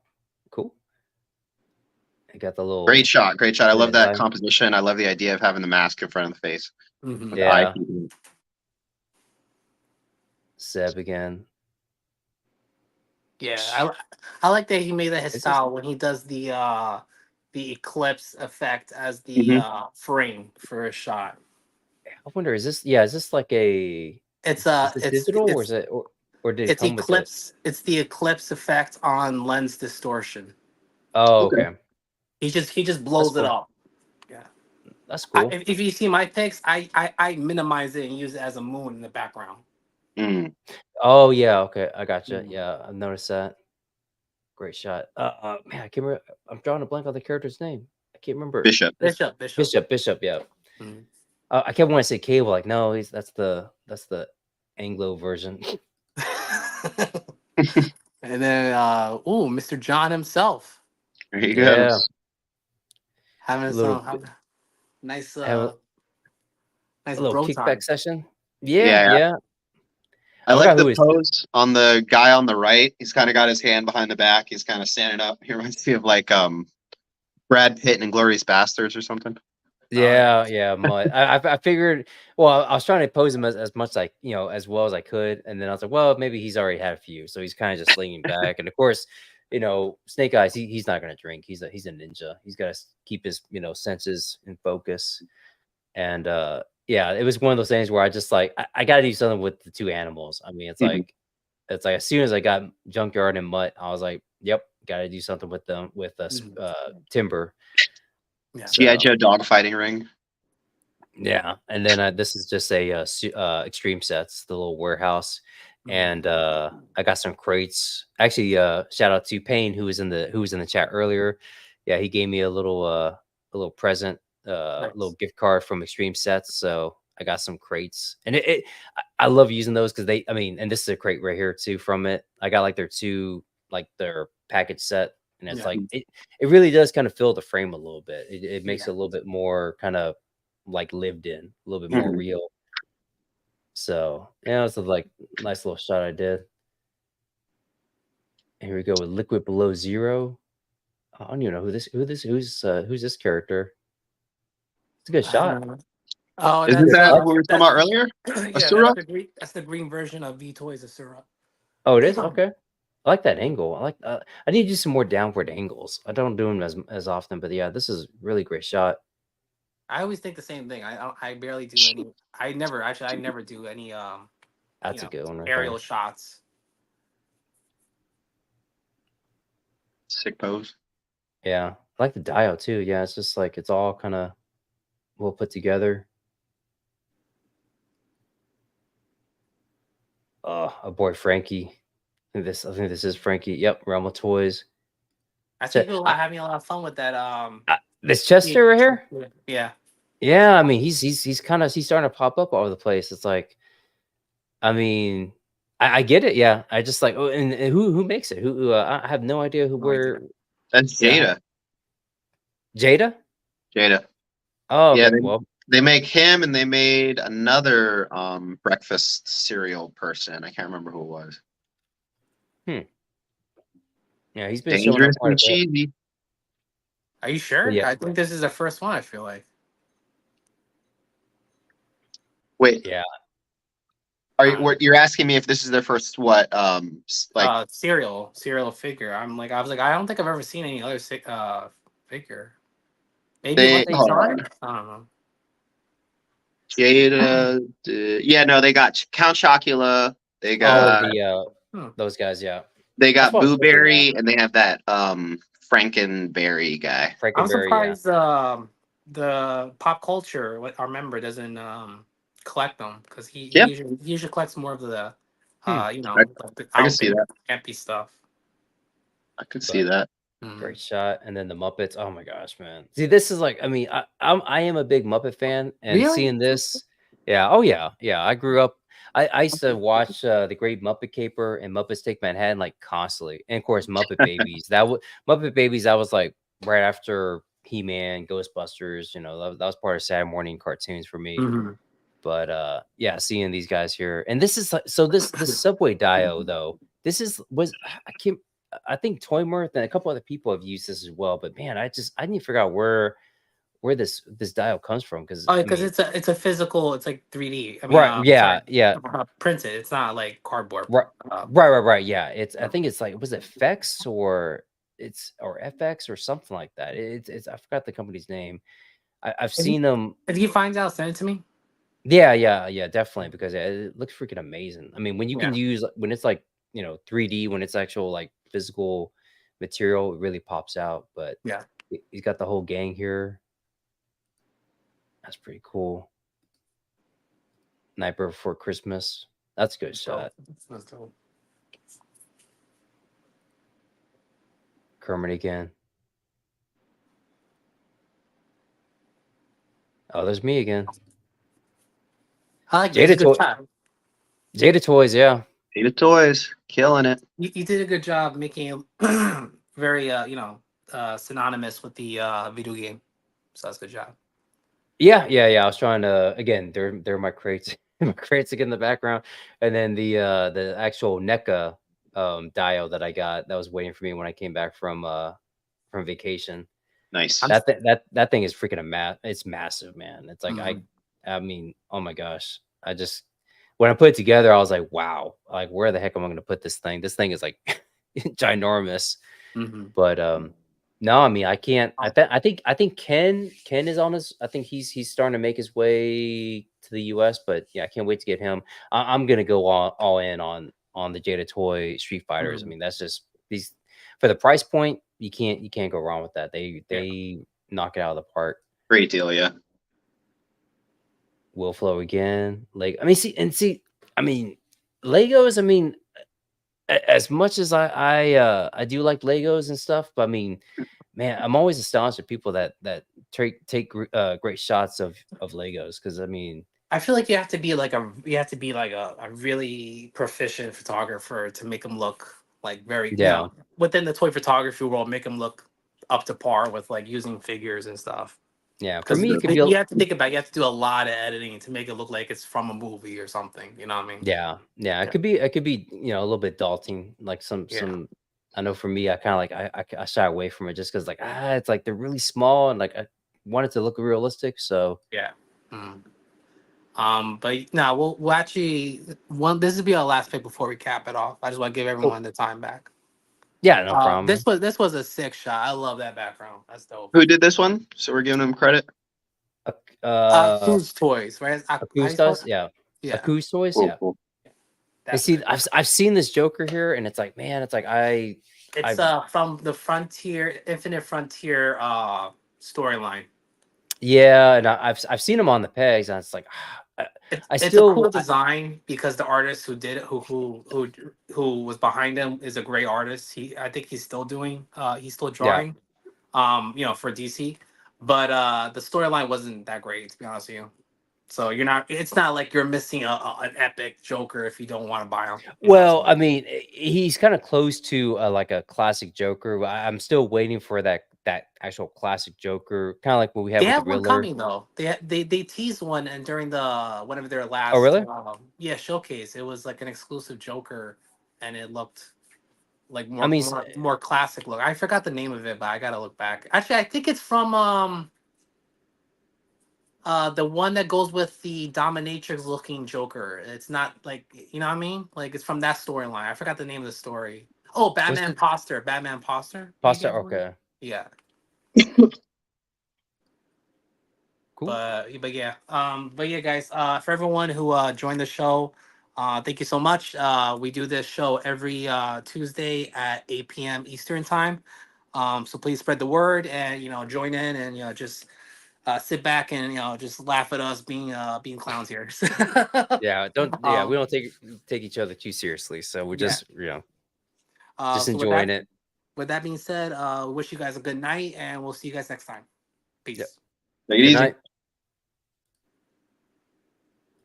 Cool. I got the little Great shot. Great shot. I love that design. composition. I love the idea of having the mask in front of the face. Mhm. With the Yeah. eye. Seb again. Yeah, I like that he made that his Is this- style when he does the eclipse effect as the frame for a shot. I wonder, is this like a It's is this digital or is it or did it it's come with it? eclipse. It's the eclipse effect on lens distortion. Oh, Okay. okay. He just blows it cool. up. Yeah. That's cool. If you see my pics, I minimize it and use it as a moon in the background. Mm. Oh yeah, okay. I gotcha. Mhm. Yeah, I've noticed that. Great shot. Man, I can't remember. I'm drawing a blank on the character's name. I can't remember. Bishop. Bishop. Yeah. Mhm. I kept wanting to say Cable. Like, no, that's the Anglo version. And then Mr. John himself There you Yeah. go. having Little- some nice Have a nice little bro kickback time. session. Yeah. Yeah. I forgot like who the is- pose on the guy on the right. He's kind of got his hand behind the back. He's kind of standing up. He reminds me of like Brad Pitt in Inglorious Bastards or something. Yeah. Mutt. I figured. Well, I was trying to pose him as much like as well as I could, and then I was like, well, maybe he's already had a few, so he's kind of just leaning back. And of course, Snake Eyes. He's not gonna drink. He's a ninja. He's got to keep his senses in focus. And yeah, it was one of those things where I just like I got to do something with the two animals. I mean, it's like as soon as I got Junkyard and Mutt, I was like, yep, got to do something with them with Timber. Yeah. G.I. Joe dogfighting ring. Yeah, and then this is just a extreme sets, the little warehouse, and I got some crates. Actually, shout out to Payne who was in the chat earlier. Yeah, he gave me a little present, Nice. little gift card from Extreme Sets. So I got some crates, and I love using those because and this is a crate right here too from it. I got like their package set. And it's like it really does kind of fill the frame a little bit. It makes it a little bit more kind of like lived in, a little bit more real. So yeah, it's a like nice little shot I did. And here we go with Liquid Below Zero. I don't even know who's this character. It's a good shot. Oh, Isn't that what we were talking about earlier? Asura? That's the green version of V-Toys Asura. Oh, it is? Okay. I like that angle. I need to do some more downward angles. I don't do them as often, but yeah, this is a really great shot. I always think the same thing. I barely do any. I never do any That's a good one. Right aerial there. shots. Sick pose. Yeah, I like the dial too. Yeah, it's just like it's all kind of well put together. Our boy Frankie. I think this is Frankie. Yep, Realm of Toys. I think people are having a lot of fun with that. This Chester right here. Yeah. Yeah, I mean he's starting to pop up all over the place. It's like, I mean, I get it. Yeah, I just like and who makes it? Who I have no idea where. That's Jada. Jada. Oh, okay. Yeah, Well, they make him, and they made another breakfast cereal person. I can't remember who it was. Yeah, he's been showing up Dangerous quite a and bit. cheesy. Are you But sure? yeah, I think this is the first one. I feel like. Wait, yeah. what you're asking me if this is their first what? Like Serial figure. I was like, I don't think I've ever seen any other figure. Maybe I they Lucky think hold Charm. on. I don't know. Jada. Yeah, no, they got Count Chocula. They oh got Hmm. those guys, yeah. they That's got what I was Boo thinking, man. Berry, and they have that Frankenberry guy. I'm Frankenberry, yeah. surprised the pop culture what our member doesn't collect them because Yeah, he usually collects more of the Hmm. I, like the I can see outdated that. campy stuff. I could see But that. Mm. great shot, and then the Muppets. Oh my gosh, man! See, this is like, I mean, I am a big Muppet fan, and Really? seeing this, yeah, oh yeah, yeah. I grew up. I used to watch the Great Muppet Caper and Muppets Take Manhattan like constantly, and of course Muppet Babies. Muppet Babies. That was like right after He-Man, Ghostbusters. You know, that was part of Saturday morning cartoons for me. Hmm. But yeah, seeing these guys here, and this is like, so this Subway Dio though. This is was I can't. I think Toymirth and a couple other people have used this as well. But man, I need to figure out where this dial comes from because Oh, I because mean, it's a physical. It's like 3D. I mean, right? sorry, Yeah, yeah, printed. It's not like cardboard. right, Uh, right. Yeah, it's I think it's like was it FX or it's or FX or something like that. It's I forgot the company's name. I've if he seen them. if he finds out, send it to me. Yeah, definitely because it looks freaking amazing. I mean, when you can Yeah. use when it's like 3D, when it's actual like physical material, it really pops out. But Yeah. he's got the whole gang here. That's pretty cool. Nightmare Before Christmas. That's a good So shot. that's dope. Kermit again. Oh, there's me again. I like it. It's a Jada good toy. shot. Jada toys. Yeah. Data Toys, killing it. You did a good job making it very synonymous with the video game. So that's a good job. Yeah. I was trying to again. They're my crates. My crates again in the background, and then the actual NECA dial that I got that was waiting for me when I came back from vacation. Nice. I'm That thing is freaking it's massive, man. It's like mhm. I mean, oh my gosh. I just when I put it together, I was like, wow, like where the heck am I gonna put this thing? This thing is like ginormous. Mhm. But no, I mean I can't I think Ken is on his I think he's starting to make his way to the US, but yeah, I can't wait to get him. I'm gonna go all in on the Jada Toy Street Fighters. I Mhm. mean, that's just these for the price point, you can't go wrong with that. Yeah. They knock it out of the park. Great deal, yeah. Will Flow again. Like I mean, see, I mean, Legos. I mean, as much as I do like Legos and stuff, but I mean, man, I'm always astonished at people that take great shots of Legos because I mean, I feel like you have to be like a really proficient photographer to make them look like very yeah, within the toy photography world, make them look up to par with like using figures and stuff. yeah. For Because me, it could be you have to think about you have to do a lot of editing to make it look like it's from a movie or something. You know what I mean? yeah. It Yeah. could be a little bit daunting. Like Yeah. some. I know for me, I kind of like I shy away from it just because like it's like they're really small and like I want it to look realistic. So Yeah. Mhm. But no, we'll actually one. This will be our last pick before we cap it off. I just want to give oh everyone the time back. yeah, no This problem. was a sick shot. I love that background. That's dope. Who did this one? So we're giving him credit. Who's toys, right? How you spell Acoustas, it? yeah. Yeah, Acoust toys, Cool, yeah. cool. And that's see, sick. I've seen this Joker here, and it's like, man, it's like It's I from the Frontier Infinite Frontier storyline. yeah, and I've seen him on the pegs, and it's like, I It's a cool still, design because the artist who did it, who was behind him, is a great artist. I think he's still doing, he's still yeah, drawing, for DC. But the storyline wasn't that great, to be honest with you. So you're not. It's not like you're missing an epic Joker if you don't want to buy him. You know what I'm well, saying? I mean, he's kind of close to like a classic Joker. I'm still waiting for that actual classic Joker, kind of like what we They had with the have one Riddler. coming though. They teased one, and during the one of their Oh, last really? showcase, it was like an exclusive Joker, and it looked. like I mean, more classic look. I forgot the name of it, but I gotta look back. Actually, I think it's from the one that goes with the dominatrix looking Joker. It's not like, you know what I mean? Like it's from that storyline. I forgot the name of the story. Oh, what's Batman the Imposter. Batman Imposter. Maybe pasta? I believe. Okay, Yeah. cool. But yeah. But yeah, guys. For everyone who joined the show, thank you so much. We do this show every Tuesday at 8 p.m. Eastern time. So please spread the word and join in and just sit back and just laugh at us being clowns here. Yeah, we um, don't take each other too seriously, so we're yeah. just just So enjoying it. with that being said, wish you guys a good night and we'll see you guys next time. Yep. Peace. Take it Good easy. night.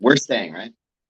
We're staying, right?